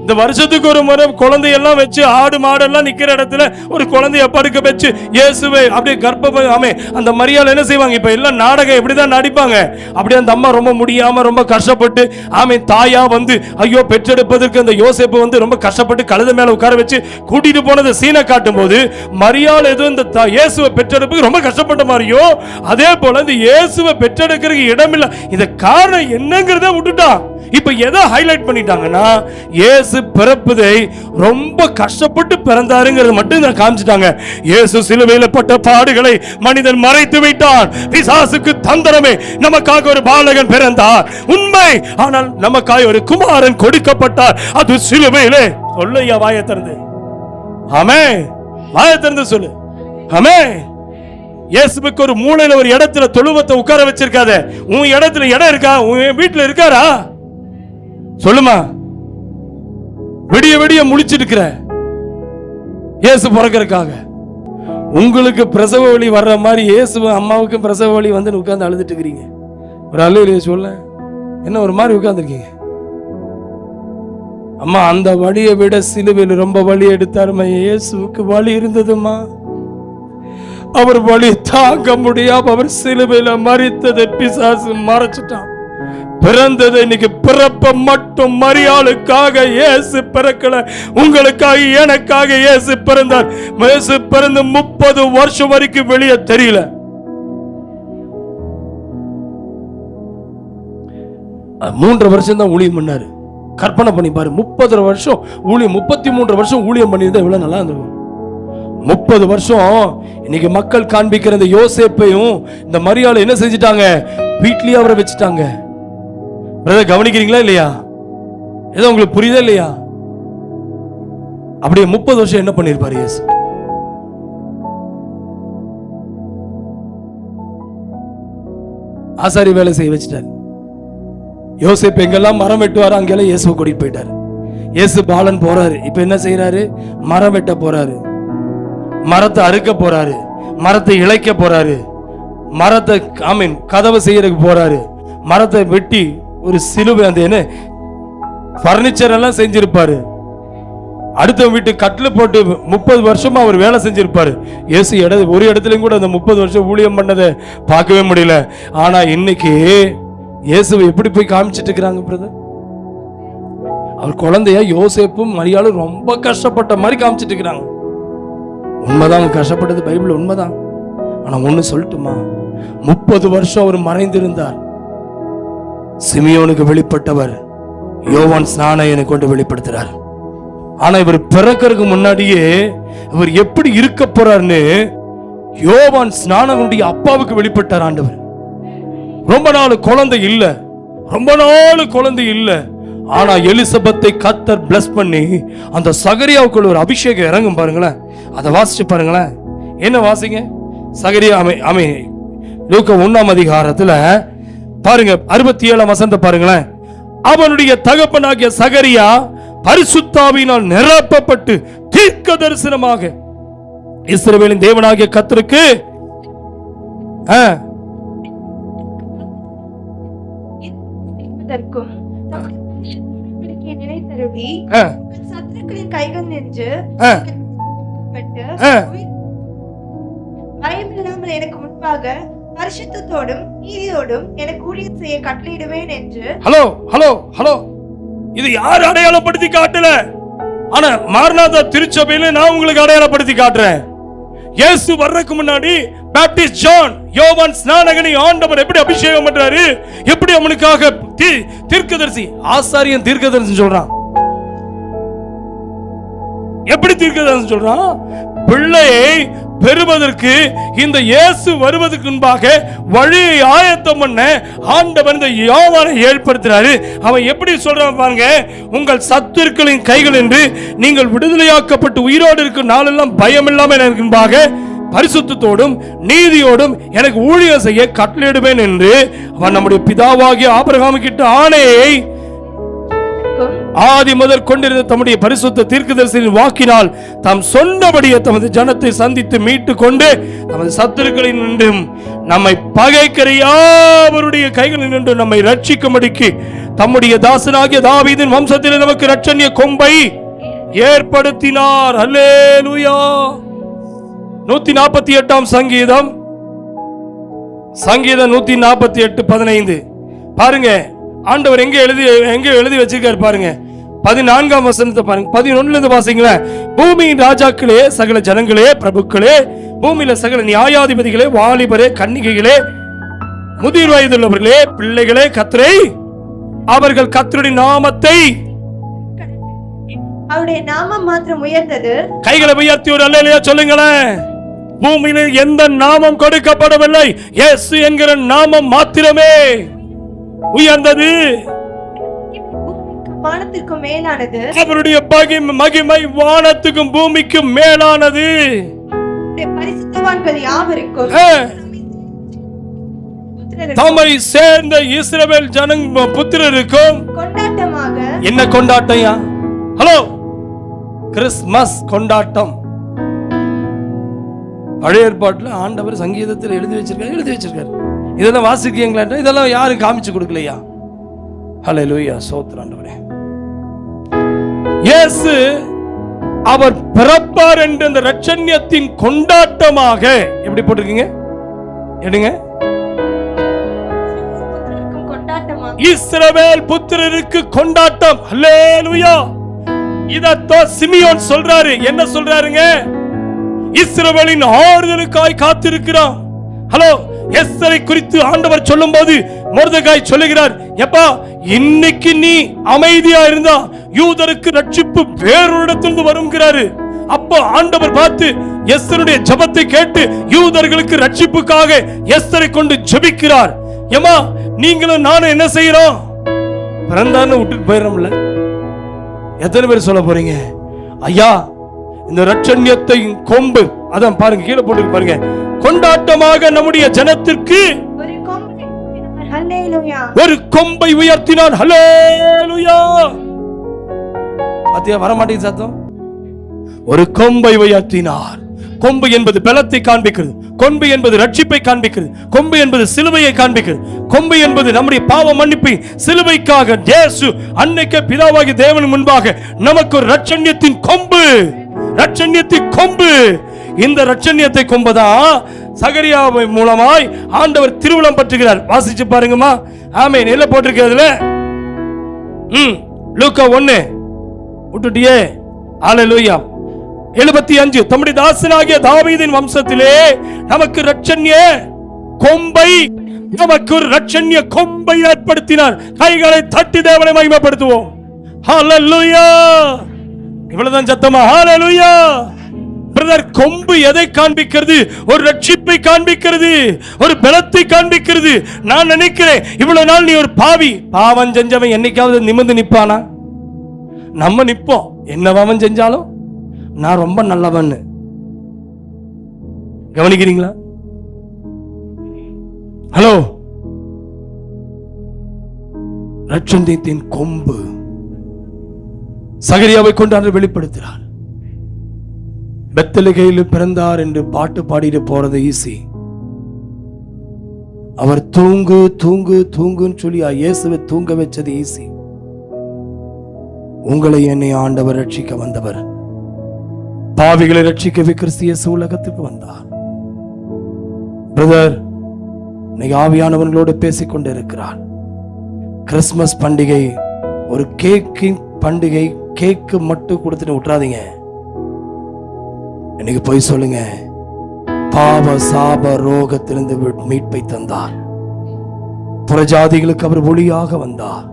இந்த வருஷத்துக்கு ஒரு முறை குழந்தையெல்லாம் வச்சு ஆடு மாடெல்லாம் நிக்கிற இடத்துல ஒரு குழந்தைய படுக்க வச்சு இயேசுவை அப்படியே கர்ப்பமே அந்த மரியாதை என்ன செய்வாங்க? இப்ப எல்லாம் நாடகம் எப்படிதான் நடிப்பாங்க. அப்படியே அந்த அம்மா ரொம்ப முடியாம ரொம்ப கஷ்டப்பட்டு தாயா வந்து ஐயோ பெற்றெடுப்பதற்கு அந்த யோசேப்பு வந்து ரொம்ப கஷ்டப்பட்டு கழுத மேல உட்கார வச்சு கூட்டிட்டு போனதை சீனை காட்டும் போது மரியாதை எதுவும் இந்த இயேசுவை பெற்றெடுப்புக்கு ரொம்ப கஷ்டப்பட்ட மாதிரியோ அதே போல இந்த இயேசுவை பெற்றெடுக்கிறதுக்கு இடம் இல்லை. இந்த காரணம் என்னங்கிறத விட்டுட்டான். இப்ப எதை ஹைலைட் பண்ணிட்டாங்கன்னா இயேசு பிறப்பதை ரொம்ப கஷ்டப்பட்டு பிறந்தாருங்கிறது மட்டும் காமிச்சிட்டாங்க. இயேசு சிலுவையில் பட்ட பாடுகளை மனிதன் மறைத்து விட்டான். பிசாசுக்கு தந்திரமே நமக்காக ஒரு பாலகன் பிறந்தார் உண்மை. ஆனால் நமக்காக ஒரு குமாரன் கொடுக்கப்பட்டார். அது சிலுவையிலே. சொல்லையா வாயை திறந்து. ஆமென். வாயை திறந்து சொல்லு. ஆமென். இயேசுவுக்கு ஒரு மூலையில ஒரு இடத்துல தொழுவத்தை உட்கார வச்சிருக்காத. உன் இடத்துல இடம் இருக்கா? உன் வீட்டுல இருக்காரா? சொல்லுமா. விடிய விடிய முழிச்சிருக்கிற இயேசு பிறக்கிறதுக்காக. உங்களுக்கு பிரசவ வலி வர்ற மாதிரி இயேசு அம்மாவுக்கு பிரசவ வலி வந்து உட்கார்ந்து அழுதுட்டு இருக்கிறீங்க. ஒரு அல்லேலூயா சொல்ல. என்ன ஒரு மாதிரி உட்கார்ந்துருக்கீங்க? அம்மா, அந்த வலியை விட சிலுவையில் ரொம்ப வலி எடுத்தாருமா. இயேசுவுக்கு வலி இருந்ததுமா. அவர் வலி தாங்க முடியாம அவர் சிலுவையில் மரித்ததை பிசாசு மறைச்சிட்டான். பிறந்தது இன்னைக்கு பிறப்ப மட்டும் மரியாளுக்காக இயேசு பிறக்கல, உங்களுக்காக எனக்காக இயேசு பிறந்தார். இயேசு பிறந்து 30 வருஷம் வரைக்கும் வெளியே தெரியல. 3 வருஷம் தான் ஊழியம் பண்ணாரு. கற்பனை பண்ணி பாரு. 30 வருஷம் ஊழியம், 33 வருஷம் ஊழியம் பண்ணியிருந்தா எவ்வளவு நல்லா இருந்திருக்கும். 30 வருஷம் இன்னைக்கு மக்கள் காண்பிக்கிற இந்த யோசேப்பையும் இந்த மரியாதை என்ன செஞ்சிட்டாங்க? வீட்லயே அவரை வச்சுட்டாங்க. கவனிக்கிறீங்களா இல்லையா? ஏதோ உங்களுக்கு புரியுதா இல்லையா? அப்படியே 30 வருஷம் என்ன பண்ணிருப்பாரு இயேசு? ஆசாரி வேலை செய்ய வச்சுட்டாரு. யோசேப்பு எங்கெல்லாம் மரம் வெட்டுவாரு அங்கெல்லாம் இயேசுவை கூட்டிட்டு போயிட்டாரு. இயேசு பாலன் போறாரு. இப்ப என்ன செய்யறாரு? மரம் வெட்ட போறாரு, மரத்தை அறுக்க போறாரு, மரத்தை இழைக்க போறாரு, மரத்தை கதவை செய்யறதுக்கு போறாரு. மரத்தை வெட்டி ஒரு சிலுவை அந்த என்ன பர்னிச்சர் எல்லாம் செஞ்சிருப்பாரு. அடுத்த வீட்டு கட்டில் போட்டு 30 வருஷமா அவர் வேலை செஞ்சிருப்பாரு. இயேசு ஒரு இடத்துலயும் கூட அந்த 30 வருஷம் ஊழியம் பண்ணதை பார்க்கவே முடியல. ஆனா இன்னைக்கு இயேசுவை எப்படி போய் காமிச்சிட்டு இருக்கிறாங்க பிரதர்? அவர் குழந்தைய யோசேப்பும் மரியாளும் ரொம்ப கஷ்டப்பட்ட மாதிரி காமிச்சிட்டு இருக்கிறாங்க. உண்மைதான், அவங்க கஷ்டப்பட்டது பைபிள் உண்மைதான். ஆனா ஒண்ணு சொல்லட்டுமா, 30 வருஷம் அவர் மறைந்திருந்தார். சிமியோனுக்கு வெளிப்பட்டவர் யோவான் ஸ்நானகனை கொண்டு வெளிப்படுத்துறார். ஆனா இவர் பிறக்கிறதுக்கு முன்னாடியே இவர் எப்படி இருக்க போறாருன்னு யோவான் ஸ்நானகனுடைய அப்பாவுக்கு வெளிப்பட்டார் ஆண்டவர். ரொம்ப நாள் குழந்தை இல்ல, ரொம்ப நாள் குழந்தை இல்ல. ஆனா எலிசபெத்தை கர்த்தர் பிளஸ் பண்ணி அந்த சகரியாவுக்குள்ள ஒரு அபிஷேகம் இறங்கும் பாருங்களேன். அதை வாசிச்சு பாருங்களேன். என்ன வாசிங்க? சகரியா லூக்கா 1ஆம் அதிகாரத்துல பாருங்க 67ஆம் வசனத்தை பாருங்களேன். அவனுடைய தகப்பனாகிய சகரியா பரிசுத்தாவினால் நிரப்பப்பட்டு தீர்க்க தரிசனமாக இஸ்ரவேலின் தேவனாகிய கர்த்தருக்கு நினைத்தருளி சத்துருக்களின் கைகள் நின்று பயமில்லாமல் எனக்கு முன்பாக பரிசுத்தத்தோடும் நீதியோடும் எனக்கு ஊழியம் செய்ய கட்டளையிடுவேன் என்று. ஹலோ ஹலோ ஹலோ, இது யார் அடையாளப்படுத்தி காட்டல? ஆனா மார்நாதா திருச்சபையில நான் உங்களுக்கு அடையாளப்படுத்தி காட்டுறேன். இயேசு வர்றதுக்கு முன்னாடி பேப்டிஸ்ட் ஜான் யோவான் ஸ்நானகனை ஆண்டவர் எப்படி அபிஷேகம் பண்றாரு, எப்படி அவனுக்காக தீர்க்கதரிசி ஆசாரியன் தீர்க்கதரிசி சொல்றான். எப்படி தீர்க்கதரிசி சொல்றான்? பிள்ளையை பெறுவதற்கு இந்த இயேசு வருவதற்கு முன்பாக வழியை ஆயத்தம் பண்ண ஆண்டவர் இந்த யோவானை ஏற்படுத்துறாரு. அவன் எப்படி சொல்றான் பாருங்க, உங்கள் சத்துருக்களின் கைகள் என்று நீங்கள் விடுதலையாக்கப்பட்டு உயிரோடு இருக்கும் நாளெல்லாம் பயம் இல்லாமல் எனக்கு முன்பாக பரிசுத்தத்தோடும் நீதியோடும் எனக்கு ஊழியம் செய்ய கட்டளையிடுவேன் என்று அவன் நம்முடைய பிதாவாகிய ஆபிரகாம் கிட்ட ஆணையை ஆதி முதல் கொண்டிருந்த தம்முடைய பரிசுத்த தீர்க்கதரிசியின் வாக்கினால் தாம் சொன்னபடியே தமது ஜனத்தை சந்தித்து மீட்டு கொண்டு தமது சத்துருக்களில் நின்றும் நம்மை பகைக்கிற யாவருடைய கைகளில் நின்று நம்மை ரட்சிக்கும்படிக்கு தம்முடைய தாசனாகிய தாவீதின் வம்சத்தில் நமக்கு இரட்சணிய கொம்பை ஏற்படுத்தினார். அல்லேலூயா. 148ஆம் சங்கீதம் 148:15 பாருங்க. ஆண்டவர் எங்க எழுதி வச்சிருக்காரு பாருங்க. 14ஆம் வசனத்தை பாருங்க. 11ல இருந்து வாசிங்களேன். பூமியின் ராஜாக்களே, சகல ஜனங்களே, பிரபுக்களே, பூமியில சகல நியாயாதிபதிகளே, வாலிபரே, கன்னிகைகளே, முதிர் வயதுள்ளவர்களே, பிள்ளைகளே, கர்த்தரை அவர்கள் கர்த்தருடைய நாமத்தை அவருடைய நாமம் மாத்திரம் உயர்ந்தது. கைகளை உயர்த்தி ஒரு அல்லேலூயா சொல்லுங்களேன். பூமியில எந்த நாமம் கொடுக்கப்படவில்லை, இயேசு என்கிற நாமம் மாத்திரமே உயர்ந்தது, வானத்திற்கும் மேலானது. அவருடைய மகிமை வானத்துக்கும் பூமிக்கும் மேலானது. பரிசுத்தவான்கள் யாவருக்கும் தம்மை சேர்ந்த இஸ்ரவேல் புத்திரருக்கும் கொண்டாட்டமாக. என்ன கொண்டாட்டையா? ஹலோ, கிறிஸ்மஸ் கொண்டாட்டம். பழைய ஏற்பாட்டுல ஆண்டவர் சங்கீதத்தில் எழுதி வச்சிருக்காரு. இதெல்லாம் வாசிக்கீங்களா? இதெல்லாம் யாரும் காமிச்சு கொடுக்கலையா? ஹல்லேலூயா, ஸ்தோத்திரம் ஆண்டவரே. இயேசு அவர் பிறப்பார் என்ற அந்த இரட்சண்யத்தின் கொண்டாட்டமாக எப்படி போட்டிருக்கீங்க? எடுங்க. இஸ்ரவேல் புத்திரருக்கு கொண்டாட்டம். ஹல்லேலூயா. இதோ சிமியோன் சொல்றாரு. என்ன சொல்றாருங்க? இஸ்ரவேலின் ஆறுதலுக்காய் காத்திருக்கிறான். ஹலோ, எஸ்தரை குறித்து ஆண்டவர் சொல்லும்போது மொர்தெகாய் சொல்லுகிறார், எப்பா இன்னைக்கு நீ அமைதியா இருந்தா யூதருக்கு ரட்சிப்பு வேறொருடத்திலிருந்து வருங்கிறாரு. அப்போ ஆண்டவர் பார்த்து எஸ்தருடைய ஜெபத்தை கேட்டு யூதர்களுக்கு ரட்சிப்புக்காக எஸ்தரை கொண்டு ஜெபிக்கிறார். ஏமா நீங்களும் நானும் என்ன செய்யறோம்? பிறந்தான்னு விட்டுட்டு போயிடறோம்ல. எத்தனை பேர் சொல்ல போறீங்க, ஐயா இந்த இரட்சண்யத்தை கொம்பு, அதான் பாருங்க கீழே போட்டு பாருங்க, கொண்டாட்டமாக நம்முடைய ஜனத்திற்கு ஒரு கொம்பை உயர்த்தினார். ஹல்லேலூயா. பாத்தியா, வர மாட்டேங்குது சத்தம். ஒரு கொம்பை உயர்த்தினார். கொம்பு என்பது பலத்தை காண்பிக்கிறது. கொம்பு என்பது ரட்சிப்பை காண்பிக்கிறது. கொம்பு என்பது சிலுவையை காண்பிக்கிறது. கொம்பு என்பது நம்முடைய பாவ மன்னிப்பை சிலுவைக்காக இயேசு அன்னைக்கு பிதாவாகிய தேவன் முன்பாக நமக்கு ஒரு இரட்சண்யத்தின் கொம்பு, இரட்சண்யத்தின் கொம்பு. இந்த இரட்சண்யத்தை கொம்புதான் சகரியா மூலமாய் ஆண்டவர் திருவுளம் பற்றுகிறார். வாசிச்சு பாருங்கம்மா. ஆமென். என்ன போட்டிருக்கிறதுல லூக்கா 1 விட்டுட்டியே. ஹalleluya. 75 தம்முடைய தாசனாகிய தாவீதின் வம்சத்திலே நமக்கு இரட்சண்ய கொம்பை, நமக்கு ஒரு இரட்சண்ய கொம்பை ஏற்படுத்தினார். கைகளை தட்டி தேவனை மகிமைப்படுத்துவோம். ஹalleluya. இவ்வளவுதான் சத்தமா? ஹalleluya. பிரதர், கொம்பு எதை காண்பிக்கிறது? ஒரு ரட்சிப்பை காண்பிக்கிறது, ஒரு பலத்தை காண்பிக்கிறது. நான் நினைக்கிறேன், இவ்வளவு நாள் நீ ஒரு பாவம் செஞ்சவன் என்னைக்காவது நிமிர்ந்து நிப்பானா? நம்ம நிப்போம். என்ன பாவம் செஞ்சாலும் நான் ரொம்ப நல்லவன். கவனிக்கிறீங்களா? ஹலோ, இரட்சண்யத்தின் கொம்பு சகரியாவை கொண்டு வெளிப்படுத்துகிறார். பெத்லகேமில் பிறந்தார் என்று பாட்டு பாடிட்டு போறது ஈஸி. அவர் தூங்கு தூங்கு தூங்குன்னு சொல்லி இயேசுவை தூங்க வச்சது ஈஸி. உங்களை என்னை ஆண்டவர் ரட்சிக்க வந்தவர், பாவிகளை ரட்சிக்கவே கிறிஸ்து இயேசு உலகத்துக்கு வந்தார். பிரதர், இன்னைக்கு ஆவியானவர்களோடு பேசிக்கொண்டு இருக்கிறார். கிறிஸ்துமஸ் பண்டிகை ஒரு கேக்கிங் பண்டிகை. கேக்கு மட்டும் கொடுத்துட்டு விட்டுறாதீங்க. இன்னைக்கு போய் சொல்லுங்க, பாவ சாப ரோகத்திலிருந்து மீட்பை தந்தார். புறஜாதிகளுக்கு அவர் ஒளியாக வந்தார்.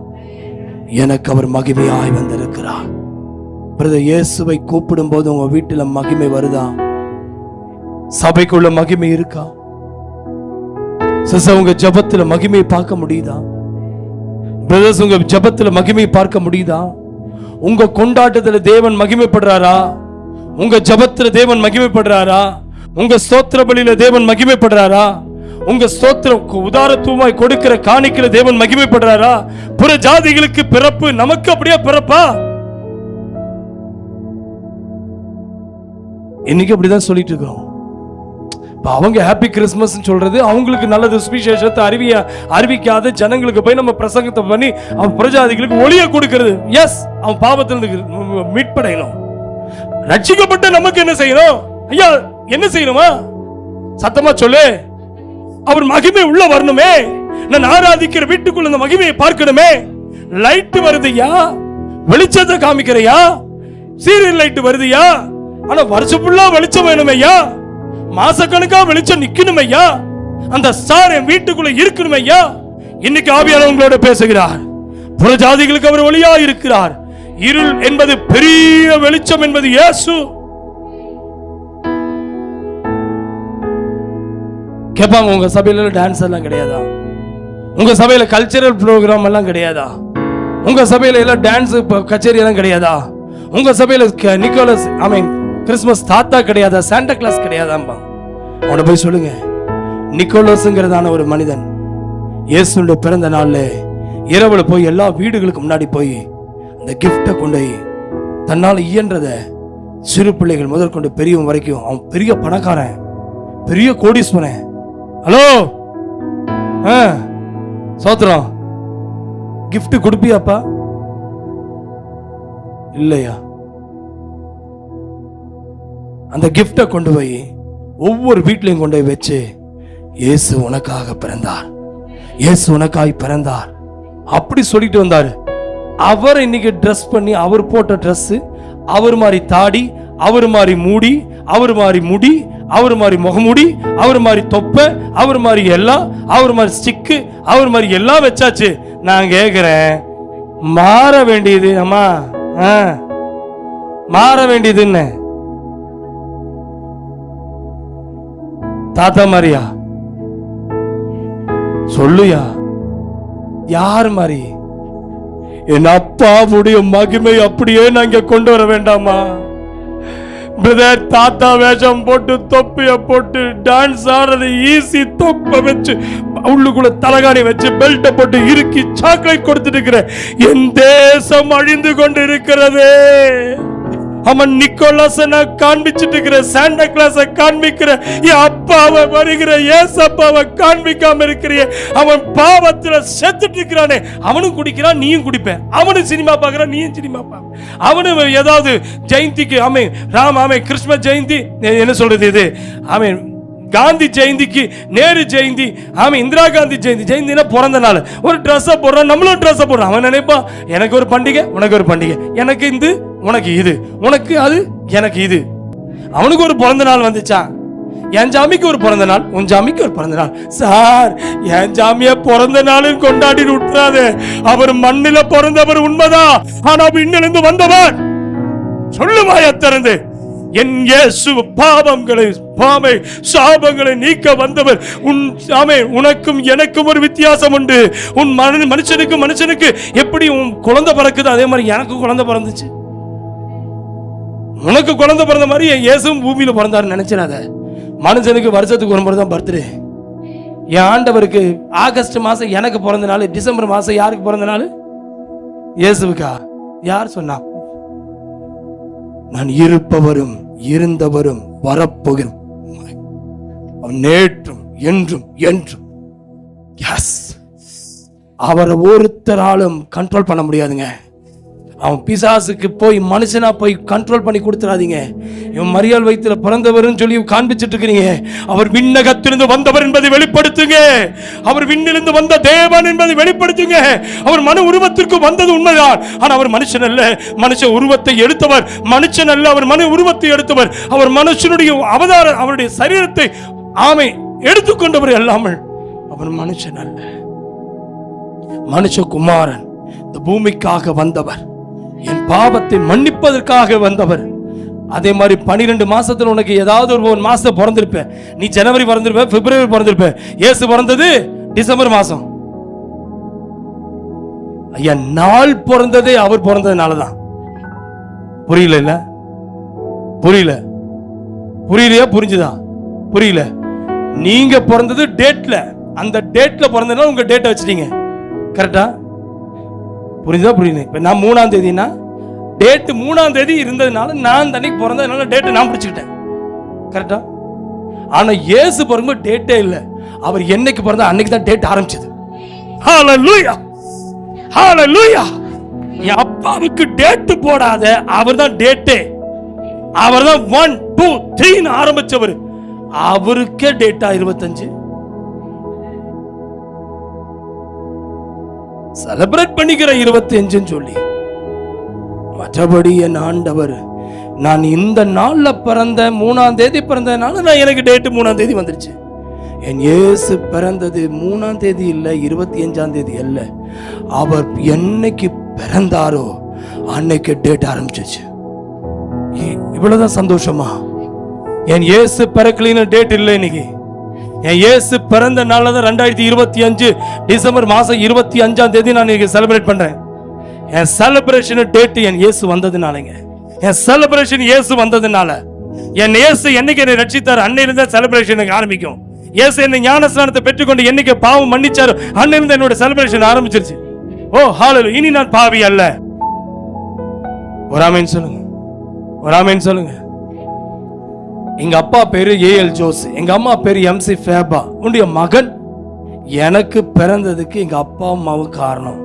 எனக்கு அவர் மகிமையாய் வந்திருக்கிறார். பிரதர், இயேசுவை கூப்பிடும் போது உங்க வீட்டுல மகிமை வருதா? சபைக்குள்ள மகிமை இருக்கா? உங்க ஜபத்துல மகிமையை பார்க்க முடியுதா? பிரதர்ஸ், உங்க ஜபத்துல மகிமையை பார்க்க முடியுதா? உங்க கொண்டாட்டத்துல தேவன் மகிமைப்படுறாரா? உங்க ஜபத்துல தேவன் மகிமைப்படுறாரா? உங்க ஸ்தோத்திர பலியில தேவன் மகிமைப்படுறாரா? உங்க ஸ்தோத்திரம் உதாரத்துவமாய் கொடுக்கிற காணிக்கையில தேவன் மகிமைப்படுறாரா? புற ஜாதிகளுக்கு பிறப்பு, நமக்கு அப்படியே பிறப்பா? இன்னைக்கு அப்படிதான் சொல்லிட்டு இருக்கிறோம். அவங்க ஹாப்பி கிறிஸ்மஸ் சொல்றது, அவங்களுக்கு நல்லது சுவிசேஷத்தை அறிவிக்காத ஜனங்களுக்கு போய் நம்ம பிரசங்கத்தை பண்ணி அவன் பிரஜாதிகளுக்கு ஒளிய கொடுக்கிறது. எஸ், அவன் பாவத்திலிருந்து மீட்படையணும். ரட்சிக்கப்பட்ட நமக்கு என்ன செய்யணும்? ஐயா, என்ன செய்யணுமா? சத்தமா சொல்லு. அவர் மகிமை உள்ள வரணுமே. நான் ஆராதிக்கிற வீட்டுக்குள்ள அந்த மகிமையை பார்க்கணுமே. லைட் வருதுயா, வெளிச்சத்தை காமிக்கிறையா, சீரியல் லைட் வருதுயா, ஆனா வருஷம் ஃபுல்லா வெளிச்சம் வேணுமையா, மாசக்கணக்கா வெளிச்சம் நிக்கணுமையா, அந்த ஸ்டார் என் வீட்டுக்குள்ள இருக்கணுமையா. இன்னைக்கு ஆவியானவங்களோட பேசுகிறார். புறஜாதிகளுக்கு அவர் ஒளியா இருக்கிறார். இருள் என்பது பெரிய, வெளிச்சம் என்பது இயேசு. கேட்பாங்க, உங்க சபையில டான்ஸ் எல்லாம் கிடையாதா? உங்க சபையில கல்ச்சரல் ப்ரோக்ராம் எல்லாம் கிடையாதா? உங்க சபையில எல்லாம் டான்ஸ் கச்சேரி எல்லாம் கிடையாதா? உங்க சபையில நிக்கோலஸ் கிறிஸ்துமஸ் தாத்தா கிடையாதா? சாண்டா கிளாஸ் கிடையாதாம்பா? அவனை போய் சொல்லுங்க, நிக்கோலஸ்ங்கிறதான ஒரு மனிதன் இயேசுடைய பிறந்த நாள்ல இரவுல போய் எல்லா வீடுகளுக்கு முன்னாடி போய் அந்த கிஃப்டை கொண்டு தன்னால் இயன்றத சிறு பிள்ளைகள் முதல் கொண்டு பெரியவன் வரைக்கும், அவன் பெரிய பணக்காரன், பெரிய கோடீஸ்வரன். ஹலோ, சோத்திரம், கிஃப்ட் கொடுப்பியாப்பா? இல்லையா? அந்த கிஃப்டை கொண்டு போய் ஒவ்வொரு வீட்லையும் கொண்டு போய் வச்சு, இயேசு உனக்காக பிறந்தார், இயேசு உனக்காய் பிறந்தார் அப்படி சொல்லிட்டு வந்தாரு. அவர் இன்னைக்கு ட்ரெஸ் பண்ணி, அவர் போட்ட ட்ரெஸ், அவர் மாதிரி தாடி, அவர் மாதிரி மூடி, அவர் மாதிரி முடி, அவர் மாதிரி முகமுடி, அவர் மாதிரி தொப்பை, அவர் மாதிரி எல்லாம், அவர் மாதிரி ஸ்டிக்கு, அவர் மாதிரி எல்லாம் வச்சாச்சு. நான் கேட்கிறேன், மாற வேண்டியது அம்மா, மாற வேண்டியதுன்னு தாத்தா மாதிரியா? சொல்லுயா, யார் மாதிரி? என் அப்பாவுடைய மகிமை அப்படியே நாங்க கொண்டு வர வேண்டாமா? பிரதர், தாத்தா வேஷம் போட்டு தொப்பிய போட்டு டான்ஸ் ஆடுறது ஈஸி. தொப்பை வச்சு உள்ளுக்குள்ள தலகாணி வச்சு பெல்ட்டை போட்டு இறுக்கி சாக்லேட் கொடுத்துட்டு இருக்கிற என் தேசம் அழிந்து கொண்டு இருக்கிறது. அவன் நிக்கோலாஸை காண்பிச்சுட்டு இருக்கிற, சாண்டா கிளாஸை காண்பிக்கிற, என் அப்பாவை வருகிற ஏசப்பாவை காண்பிக்காம இருக்கிறிய, அவன் பாவத்துல செத்துட்டு இருக்கிறானே. அவனும் குடிக்கிறான், நீயும் குடிப்ப. அவனும் சினிமா பார்க்கறான், நீயும் சினிமா பார்க்க. அவனும் ஏதாவது ஜெயந்திக்கு கிறிஸ்துமஸ் ஜெயந்தி என்ன சொல்றது, இது காந்தி ஜெயந்திக்கு நேரு ஜெயந்தி, இந்திரா காந்தி ஜெயந்தினா பிறந்த நாள், ஒரு ட்ரெஸ்ஸை போடுறான், நம்மளும் ட்ரெஸ்ஸை போடுறான். அவன் நினைப்பா எனக்கு ஒரு பண்டிகை, உனக்கு ஒரு பண்டிகை, எனக்கு இது, உனக்கு இது, உனக்கு அது, எனக்கு இது. அவனுக்கு ஒரு பிறந்த நாள் வந்துச்சான், என் ஜாமிக்கு ஒரு பிறந்த நாள், உன் ஜாமிக்கு ஒரு பிறந்த நாள். சார், என் ஜாமிய பிறந்த நாளும் கொண்டாடி விட்டுறாது. அவர் மண்ணில பிறந்தவர் உண்மைதான், ஆனா விண்ணிலிருந்து வந்தவர். சொல்லுவாய திறந்து, என் இயேசு பாவங்களை சாபங்களை நீக்க வந்தவர். உனக்கும் எனக்கும் ஒரு வித்தியாசம் உண்டு. உன் மனுஷனுக்கு எப்படி உன் குழந்தை பிறக்குது, அதே மாதிரி எனக்கு குழந்தை பிறந்துச்சு. உனக்கு குழந்தை பிறந்த மாதிரி என் இயேசுவும் பூமியில பிறந்தாரு நினைச்சிடாத. மனுஷனுக்கு வருஷத்துக்கு ஒரு முறை தான் பர்த்டே. என் ஆண்டவருக்கு ஆகஸ்ட் மாசம் எனக்கு பிறந்த நாள், டிசம்பர் மாசம் யாருக்கு பிறந்த நாள்? இயேசுவுக்கா? யார் சொன்னா? நான் இருப்பவரும் இருந்தவரும் வரப்போகிறோம், நேற்றும் என்றும் என்றும். அவரை ஒருத்தராலும் கண்ட்ரோல் பண்ண முடியாதுங்க. அவன் பிசாசுக்கு போய் மனுஷனா போய் கண்ட்ரோல் பண்ணி கொடுத்துறாதீங்க. இவன் மரியாள் வயித்துல பிறந்தவர்னு சொல்லி காண்பிச்சுட்டு இருக்கிறீங்க. அவர் விண்ணகத்திலிருந்து வந்தவர் என்பதை வெளிப்படுத்துங்க. அவர் விண்ணிலிருந்து வந்த தேவன் என்பதை வெளிப்படுத்துங்க. அவர் மனு உருவத்திற்கு வந்தது உண்மைதான், ஆனா அவர் மனுஷன் அல்ல. மனுஷ உருவத்தை எடுத்தவர் மனுஷன் அல்ல, அவர் மனு உருவத்தை எடுத்தவர். அவர் மனுஷனுடைய அவதார, அவருடைய சரீரத்தை எடுத்துக்கொண்டவர் அல்லாமல் அவர் மனுஷன் அல்ல. மனுஷகுமாரன் இந்த பூமிக்காக வந்தவர், என் பாவத்தை மன்னிப்பதற்காக வந்தவர். அதே மாதிரி 12 மாசத்துல உனக்கு ஏதாவது ஒரு மாசத்தை பிறந்திருப்ப. நீ ஜனவரி பிறந்திருப்ப, பிப்ரவரி பிறந்திருப்ப. இயேசு பிறந்தது டிசம்பர் மாசம். ஐயா, நாள் பிறந்ததே அவர் பிறந்ததுனாலதான். புரியல? இல்ல புரியலையா? புரிஞ்சுதா? புரியல? நீங்க பிறந்தது டேட்ல, அந்த டேட்ல பிறந்ததுனால உங்க டேட்டை வச்சிட்டீங்க. கரெக்டா? புரியுதா? புரியுது. இப்ப நான் 3ஆம் தேதினா டேட் 3ஆம் தேதி இருந்ததுனால நான் தண்ணிக்கு பிறந்ததுனால டேட்டை நான் பிடிச்சுக்கிட்டேன். கரெக்டா? ஆனா இயேசு பிறகும்போது டேட்டே இல்லை. அவர் என்னைக்கு பிறந்த அன்னைக்கு தான் டேட் ஆரம்பிச்சது. ஹalleluya, ஹalleluya. என் அப்பாவுக்கு டேட் போடாத, அவர் தான் டேட்டே. அவர் தான் 1 2 3 ஆரம்பிச்சவர். அவருக்கே டேட்டா 25. செலிப்ரேட் பண்ணிக்கிற 25 சொல்லி. மற்றபடி என் ஆண்டவர், நான் இந்த நாள்ல பிறந்த 3ஆம் தேதி பிறந்ததுனால நான் எனக்கு டேட் 3ஆம் தேதி வந்துருச்சு. என் இயேசு பிறந்தது 3ஆம் தேதி இல்ல, 25ஆம் தேதி அல்ல. அவர் என்னைக்கு பிறந்தாரோ அன்னைக்கு டேட் ஆரம்பிச்சிச்சு. இவ்வளவுதான் சந்தோஷமா? என் இயேசு பிறக்கலின டேட் இல்லை. இன்னைக்கு என் இயேசு பிறந்த நாள்ல தான் 2025 டிசம்பர் மாசம் 25ஆம் தேதி நான் செலிப்ரேட் பண்றேன். என் செலிப்ரேஷன் டேட் என் இயேசு வந்ததுனாலங்க. என் செலிப்ரேஷன் இயேசு வந்ததுனால. என் இயேசு என்னைக்கு என்னை ரட்சித்தார் அன்னையிலிருந்து செலிப்ரேஷன் ஆரம்பிக்கும். இயேசு என்னை ஞானஸ்நானத்தை பெற்றுக்கொண்டு என்னைக்கு பாவம் மன்னிச்சாரு அன்னையிலிருந்து என்னோட செலிப்ரேஷன் ஆரம்பிச்சிருச்சு. ஓ ஹalleluya, இனி நான் பாவி அல்ல. ஒரு ஆமென் சொல்லுங்க, ஒரு ஆமென் சொல்லுங்க. எங்க அப்பா பேரு ஏஎல் ஜோஸ், எங்க அம்மா பேரு எம்சி ஃபேபா. உன்னுடைய மகன் எனக்கு பிறந்ததுக்கு எங்க அப்பா அம்மாவும் காரணம்.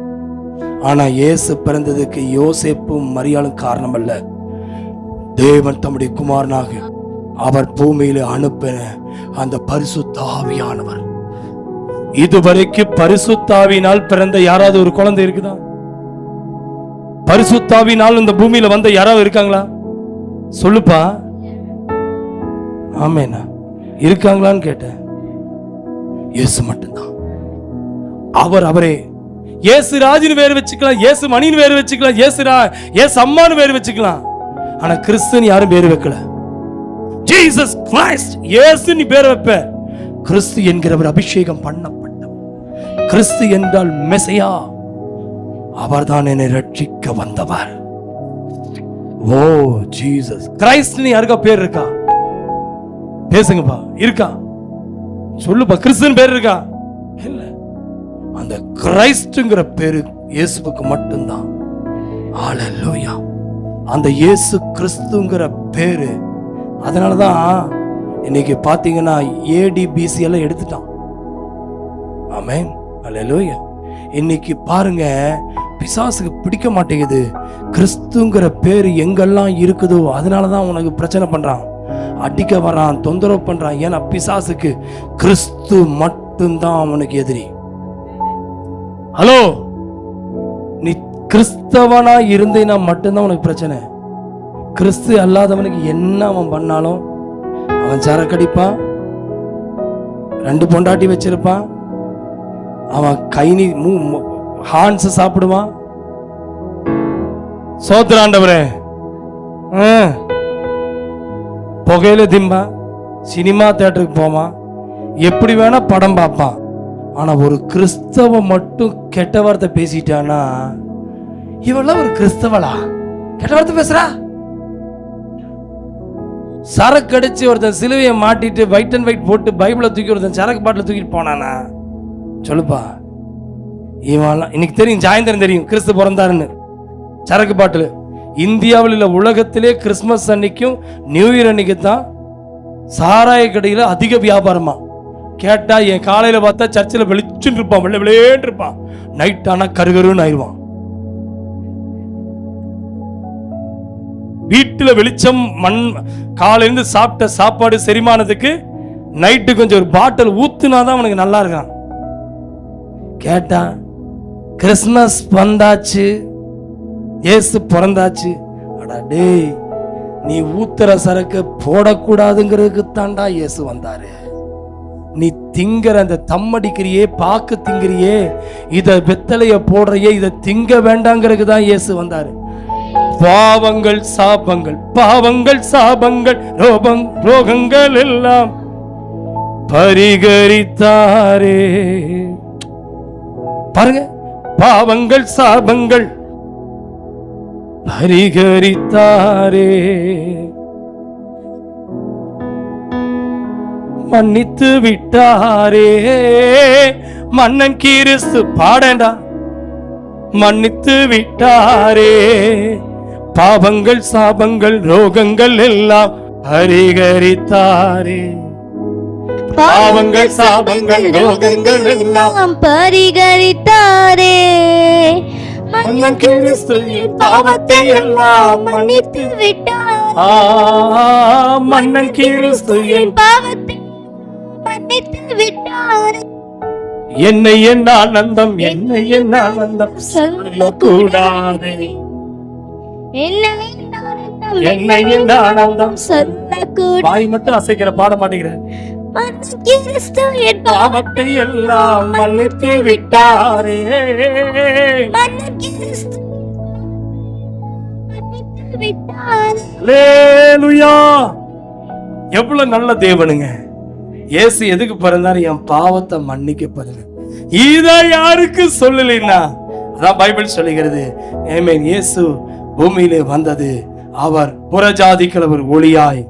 ஆனா இயேசு பிறந்ததுக்கு யோசேப்பும் மரியாளும் காரணம் அல்ல. தேவன் தம்முடைய குமாரனாக அவர் பூமியில அனுப்பின அந்த பரிசுத்த ஆவியானவர். இதுவரைக்கும் பரிசுத்த ஆவியினால் பிறந்த யாராவது ஒரு குழந்தை இருக்குதா? பரிசுத்த ஆவியினால் இந்த பூமியில வந்த யாராவது இருக்காங்களா? சொல்லுப்பா. ஆமேனா? இருக்காங்களான்னு கேட்டேன். இயேசு மட்டும்தான். அவரே. இயேசு ராஜின்னு வேறு வச்சுக்கலாம், இயேசு மணின்னு வேறு வச்சுக்கலாம், இயேசு அம்மான்னு வேறு வச்சுக்கலாம். ஆனா கிறிஸ்துன்னு யாரும் பேர் வைக்கல. ஜீசஸ் கிரைஸ்ட், இயேசு நீ பேர் வைப்ப. கிறிஸ்து என்கிறவர் அபிஷேகம் பண்ணப்பட்டவர். கிறிஸ்து என்றால் மெசியா. அவர்தான் என்னை ரட்சிக்க வந்தவர். ஓ ஜீசஸ் கிரைஸ்ட். யாருக்கா பேர் இருக்கா? பேசுங்கப்பா. இருக்கா? சொல்லுப்பா. கிறிஸ்துன்னு பேர் இருக்கா? இல்ல. அந்த கிரைஸ்ட்ங்கிற பேரு இயேசுவுக்கு மட்டும்தான். ஹalleluya. அந்த இயேசு கிறிஸ்துங்கிற பேரு. அதனாலதான் இன்னைக்கு பாத்தீங்கன்னா ஏடிபிசி எல்லாம் எடுத்துட்டான். ஆமென், ஹalleluya. இன்னைக்கு பாருங்க, பிசாசுக்கு பிடிக்க மாட்டேங்குது. கிறிஸ்துங்கிற பேரு எங்கெல்லாம் இருக்குதோ அதனாலதான் உனக்கு பிரச்சனை பண்றான். அடிக்க வரான், தொந்தரவு பண்றான். ஏன்னா பிசாசுக்கு கிறிஸ்து மட்டும்தான் அவனுக்கு எதிரி. ஹலோ, நீ கிறிஸ்தவனா இருந்தேன்னா மட்டும்தான் உனக்கு பிரச்சனை. கிறிஸ்து அல்லாதவனுக்கு என்ன அவன் பண்ணாலும், அவன் சரக்கடிப்பான், 2 பொண்டாட்டி வச்சிருப்பான், அவன் கைனி ஹான்ஸ் சாப்பிடுவான். சோத்ராண்டவரே, புகையில திம்பான், சினிமா தியேட்டருக்கு போவான், எப்படி வேணா படம் பார்ப்பான். ஆனா ஒரு கிறிஸ்தவ மட்டும் கெட்ட வார்த்தை பேசிட்டானா, இவெல்லாம் ஒரு கிறிஸ்தவளா கெட்ட வார்த்தை பேசுறா? சரக்கு அடிச்சு ஒருத்தன் சிலுவையை மாட்டிட்டு ஒயிட் அண்ட் ஒயிட் போட்டு பைபிளை தூக்கி ஒருத்தன் சரக்கு பாட்டில் தூக்கிட்டு போனானா? சொல்லுப்பா. இவெல்லாம் இன்னைக்கு தெரியும், சாயந்தரம் தெரியும் கிறிஸ்து பிறந்தாருன்னு. சரக்கு பாட்டில் இந்தியாவில் இல்லை, உலகத்திலே கிறிஸ்மஸ் அன்னைக்கும் நியூ இயர் அன்னைக்கு தான் சாராய கடையில் அதிக வியாபாரமா. கேட்டா என் காலையில பார்த்தா சர்ச்சில் வெளிச்சுன்னு இருப்பான், வெள்ளை விளையேன்னு இருப்பான், நைட் ஆனா கருகருன்னு ஆயிடுவான். வீட்டுல வெளிச்சம் மண், காலையிலிருந்து சாப்பிட்ட சாப்பாடு செரிமானத்துக்கு நைட்டு கொஞ்சம் ஒரு பாட்டில் ஊத்துனாதான் அவனுக்கு நல்லா இருக்கான். கேட்டா கிறிஸ்மஸ் வந்தாச்சு, இயேசு பிறந்தாச்சு. அடா டேய், நீ ஊத்துற சரக்கு போடக்கூடாதுங்கிறதுக்கு தாண்டா இயேசு வந்தாரு. நீ திங்கிற அந்த தம்மடிக்கிறியே, பாக்கு திங்கிறியே, இத வெத்தலைய போடுறையே, இத திங்க வேண்டாங்கிறதுக்கு தான் இயேசு வந்தாரு. பாவங்கள் சாபங்கள், பாவங்கள் சாபங்கள், ரோகங்கள் எல்லாம் பரிகரித்தாரே. பாருங்க, பாவங்கள் சாபங்கள் பரிகரித்தாரே, மன்னித்து விட்டாரே. மன்னன் கிறிஸ்து பாடேண்டா, மன்னித்து விட்டாரே. பாவங்கள் சாபங்கள் ரோகங்கள் எல்லாம் பரிகரித்தாரே. பாவங்கள் சாபங்கள் ரோகங்கள் எல்லாம் பரிகரித்தாரே. மன்னன் கிறிஸ்து பாவத்தை எல்லாம் மன்னித்து விட்டார். மன்னன் கிறிஸ்து பாவத்தை மன்னித்து விட்டார். என்னை என்ன ஆனந்தம், என்னை என்ன ஆனந்தம் சொல்லக்கூடாது. என்னை என்ன ஆனந்தம் சொல்லக்கூடாது. வாய் மட்டும் அசைக்கிற, பாட மாட்டேங்கிறேன். பாவத்தை எல்லாம் மன்னித்து விட்டாரே. அல்லேலூயா. எவ்வளவு நல்ல தேவனுங்க. இயேசு எதுக்கு பிறந்தாரு? என் பாவத்தை மன்னிக்க பிறகு. இத யாருக்கு சொல்லலைன்னா அதான் பைபிள் சொல்லுகிறது. ஆமென். இயேசு பூமியிலே வந்தது, அவர் புறஜாதிகள் அவர் ஒளியாய்,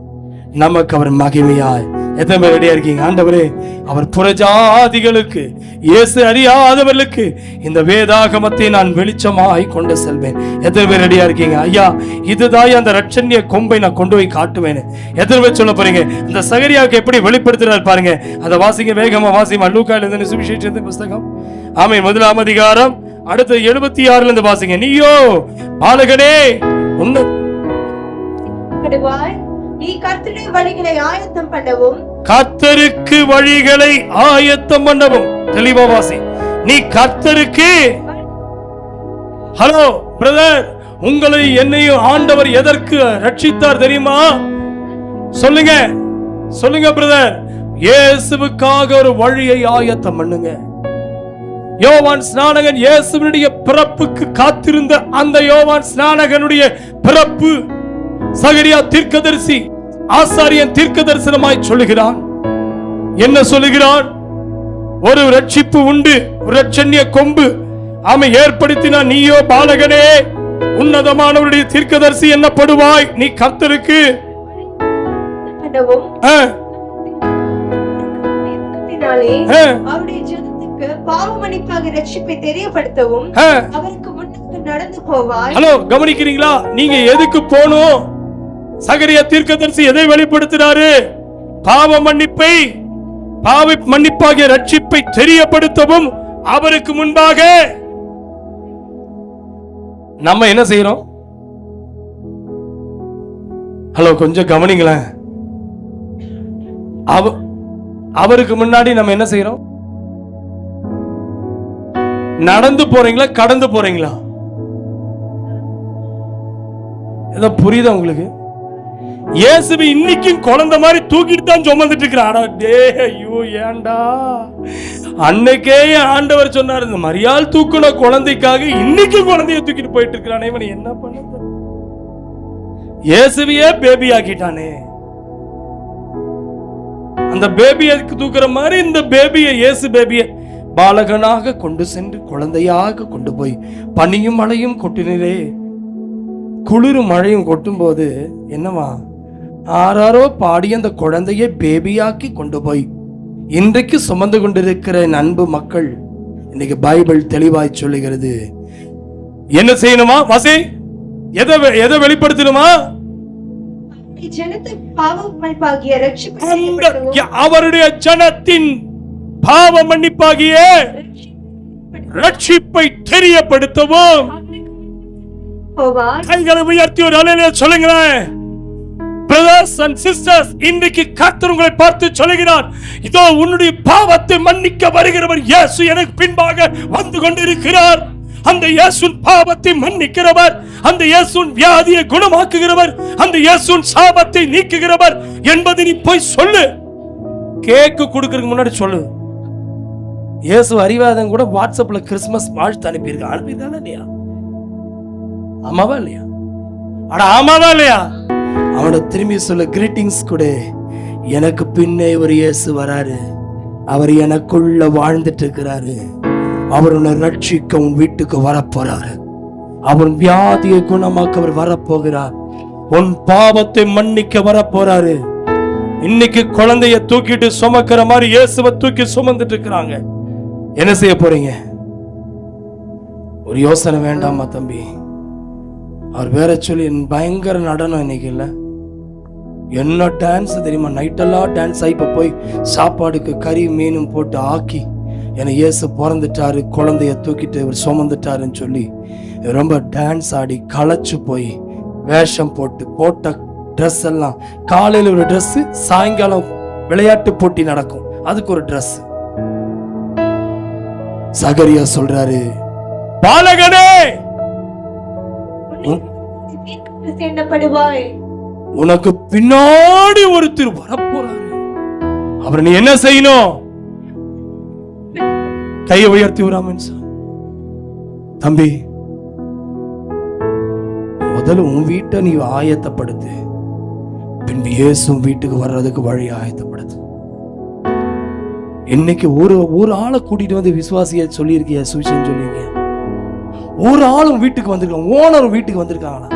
நமக்கு அவர் மகிமையாய். எத்தனை பேர் ரெடியா இருக்கீங்க? ஆண்டவரே, அவர் புறஜாதிகளுக்கு, இயேசு அறியாதவர்களுக்கு இந்த வேதாகமத்தை நான் வெளிச்சமாய் கொண்டு செல்வேன். எத்தனை பேர் ரெடியா இருக்கீங்க? ஐயா, இதுதான் அந்த ரட்சண்ய கொம்பை நான் கொண்டு போய் காட்டுவேன். எத்தனை பேர் சொல்ல போறீங்க? இந்த சகரியாவுக்கு எப்படி வெளிப்படுத்துறாரு பாருங்க. அதை வாசிங்க, வேகமா வாசிமா. லூக்கால இருந்து சுவிசேஷத்தின் புஸ்தகம், ஆமென், 1ஆம் அதிகாரம், அடுத்து 76ல இருந்து வாசிங்க. நீயோ பாலகனே, உன்னை நீ கர்த்தருடைய வழிகளை ஆயத்தம் பண்ணவும், கர்த்தருக்கு வழிகளை ஆயத்தம் பண்ணவும். தெளிவா வாசி. நீ கர்த்தருக்கு. ஹலோ பிரதர், உங்களை என்னையும் ஆண்டவர் எதற்கு ரட்சித்தார் தெரியுமா? சொல்லுங்க, சொல்லுங்க பிரதர். இயேசுவுக்காக ஒரு வழியை ஆயத்தம் பண்ணுங்க. யோவான் ஸ்நானகன் இயேசுவினுடைய பிறப்புக்கு காத்திருந்த அந்த யோவான் ஸ்நானகனுடைய பிறப்பு சகரியா தீர்க்கதரிசி, ஆசாரியன் தீர்க்க தரிசனமாய் சொல்லுகிறான். என்ன சொல்லுகிறான்? ஒரு ரட்சிப்பு உண்டு, ஒரு ரட்சண்ய கொம்பு அவன் ஏற்படுத்தினான். நீயோ பாலகனே, உன்னதமானவருடைய தீர்க்கதரிசி என்னப்படுவாய். நீ கர்த்தருக்கு அவருடைய ஜனத்துக்கு பாவ மன்னிப்பாக ரட்சிப்பை தெரியப்படுத்தவும் அவருக்கு முன்னுக்கு நடந்து போவாய். ஹலோ, கவனிக்கிறீங்களா? நீங்க எதுக்கு போகணும்? சகரியா தீர்க்கதரிசி எதை வெளிப்படுத்தினாரு? பாவ மன்னிப்பை, பாவ மன்னிப்பாகிய ரட்சிப்பை தெரியப்படுத்தவும் அவருக்கு முன்பாக. நம்ம என்ன செய்யறோம்? ஹலோ, கொஞ்சம் கவனிங்களேன். அவருக்கு முன்னாடி நம்ம என்ன செய்யறோம்? நடந்து போறீங்களா, கடந்து போறீங்களா? ஏதோ புரியுதா உங்களுக்கு? இயேசுவை இன்னைக்கும் குழந்தை மாதிரி தூக்கிட்டு தான் சுமந்துட்டு இருக்கிறான். ஐயோ ஏண்டா, அன்னைக்கே ஆண்டவர் சொன்னார் இந்த மரியாள் தூக்குன குழந்தைக்காக இன்னைக்கு குழந்தைய தூக்கிட்டு போயிட்டு இருக்கிறானே, இவனை என்ன பண்ண? இயேசுவையே பேபி ஆக்கிட்டானே. அந்த பேபியை தூக்குற மாதிரி இந்த பேபியை, இயேசு பேபியை பாலகனாக கொண்டு சென்று குழந்தையாக கொண்டு போய் பனியும் மழையும் கொட்டினே, குளிரும் மழையும் கொட்டும் போது என்னவா ஆறாரோ பாடி அந்த குழந்தையை பேபியாக்கி கொண்டு போய் இன்றைக்கு சுமந்து கொண்டிருக்கிற அன்பு மக்கள், இன்னைக்கு பைபிள் தெளிவாய் சொல்லுகிறது. என்ன செய்யணுமா? வாசி, எதை வெளிப்படுத்தணுமா? அவருடைய ஜனத்தின் பாவ மன்னிப்பாகிய ரட்சிப்பை தெரியப்படுத்தவும். கைகளை உயர்த்தி ஒரு அல்லேலூயா சொல்லுங்களேன். பிரதர்ஸ் அண்ட் சிஸ்டர்ஸ், இன்றைக்கு கர்த்தர் உங்களை பார்த்து சொல்லுகிறார், இதோ உன்னுடைய பாவத்தை மன்னிக்க வருகிறவர் இயேசு எனக்கு பின்பாக வந்து கொண்டிருக்கிறார். அந்த இயேசுவின் பாவத்தை மன்னிக்கிறவர், அந்த இயேசுவின் வியாதியை குணமாக்குகிறவர், அந்த இயேசுவின் சாபத்தை நீக்குகிறவர் என்பதை நீ போய் சொல்லு. கேக்கு கொடுக்கறதுக்கு முன்னாடி சொல்லு. இயேசு அறிவாதம் கூட வாட்ஸ்அப்ல கிறிஸ்துமஸ் வாழ்த்து அனுப்பியிருக்கான். அனுப்பியிருக்கானா இல்லையா? ஆமாவா இல்லையா? அட ஆமாவா இல்லையா? அவனை திரும்பி சொல்ல, கிரீட்டிங்ஸ் கொடு. எனக்கு பின்னே ஒரு இயேசு வராரு, அவர் எனக்குள்ள வாழ்ந்துட்டு இருக்கிறாரு, அவர் உன்னை ரட்சிக்க உன் வீட்டுக்கு வரப்போறாரு, அவன் வியாதியை குணமாக்க அவர் வரப்போகிறார், உன் பாவத்தை மன்னிக்க வரப்போறாரு. இன்னைக்கு குழந்தைய தூக்கிட்டு சுமக்கிற மாதிரி இயேசுவை தூக்கி சுமந்துட்டு இருக்கிறாங்க. என்ன செய்ய போறீங்க? ஒரு யோசனை வேண்டாமா தம்பி? அவர் வேற சொல்லி பயங்கர நடனம் இன்னைக்கு இல்ல, என்ன டான்ஸ் தெரியுமா? நைட்டெல்லாம் டான்ஸ் ஆகி இப்ப போய் சாப்பாடுக்கு கறி மீனும் போட்டு ஆக்கி, என்னை இயேசு பிறந்துட்டாரு, குழந்தைய தூக்கிட்டு இவர் சுமந்துட்டாருன்னு சொல்லி ரொம்ப டான்ஸ் ஆடி களைச்சு போய் வேஷம் போட்ட ட்ரெஸ் எல்லாம், காலையில் ஒரு ட்ரெஸ், சாயங்காலம் விளையாட்டு போட்டி நடக்கும் அதுக்கு ஒரு ட்ரெஸ். சகரியா சொல்றாரு, பாலகனே உனக்கு பின்னாடி ஒருத்தர் வரப்போறாரு, அவர் நீ என்ன செய்யணும்? கையை உயர்த்தி விடாம தம்பி, முதல்ல உன் வீட்டை நீ ஆயத்தப்படுத்து, பின்பு இயேசு வீட்டுக்கு வர்றதுக்கு வழி ஆயத்தப்படுத்து. இன்னைக்கு ஒரு ஆளை கூட்டிட்டு வந்து விசுவாசிய சொல்லியிருக்கிய, சுவிசேஷம் சொல்லியிருக்கிய, ஒரு ஆளும் வீட்டுக்கு வந்திருக்காங்க, ஓனரும் வீட்டுக்கு வந்திருக்காங்களா?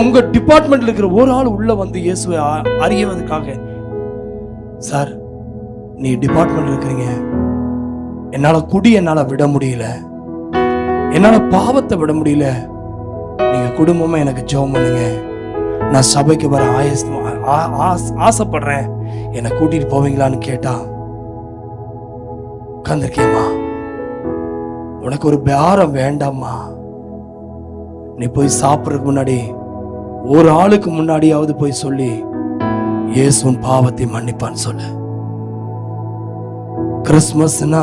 உங்க டிபார்ட்மெண்ட்ல இருக்கிற ஒரு ஆள் உள்ள வந்து இயேசுவை அறியவதற்காக, சார் நீ டிபார்ட்மெண்ட் இருக்கிறீங்க, என்னால விட முடியல, என்னால பாவத்தை விட முடியல, நீங்க குடும்பமா எனக்கு ஜெபம் பண்ணுங்க, நான் சபைக்கு வர ஆசைப்படுறேன், என்னை கூட்டிட்டு போவீங்களான்னு கேட்டா, உட்கார்ந்திருக்கேம்மா, உனக்கு ஒரு பாரம் வேண்டாம்மா, நீ போய் சாப்பிட்றதுக்கு முன்னாடி ஒரு ஆளுக்கு முன்னாடியாவது போய் சொல்லி இயேசுவின் பாவத்தை மன்னிப்பான்னு சொல்லு. கிறிஸ்துமஸ்னா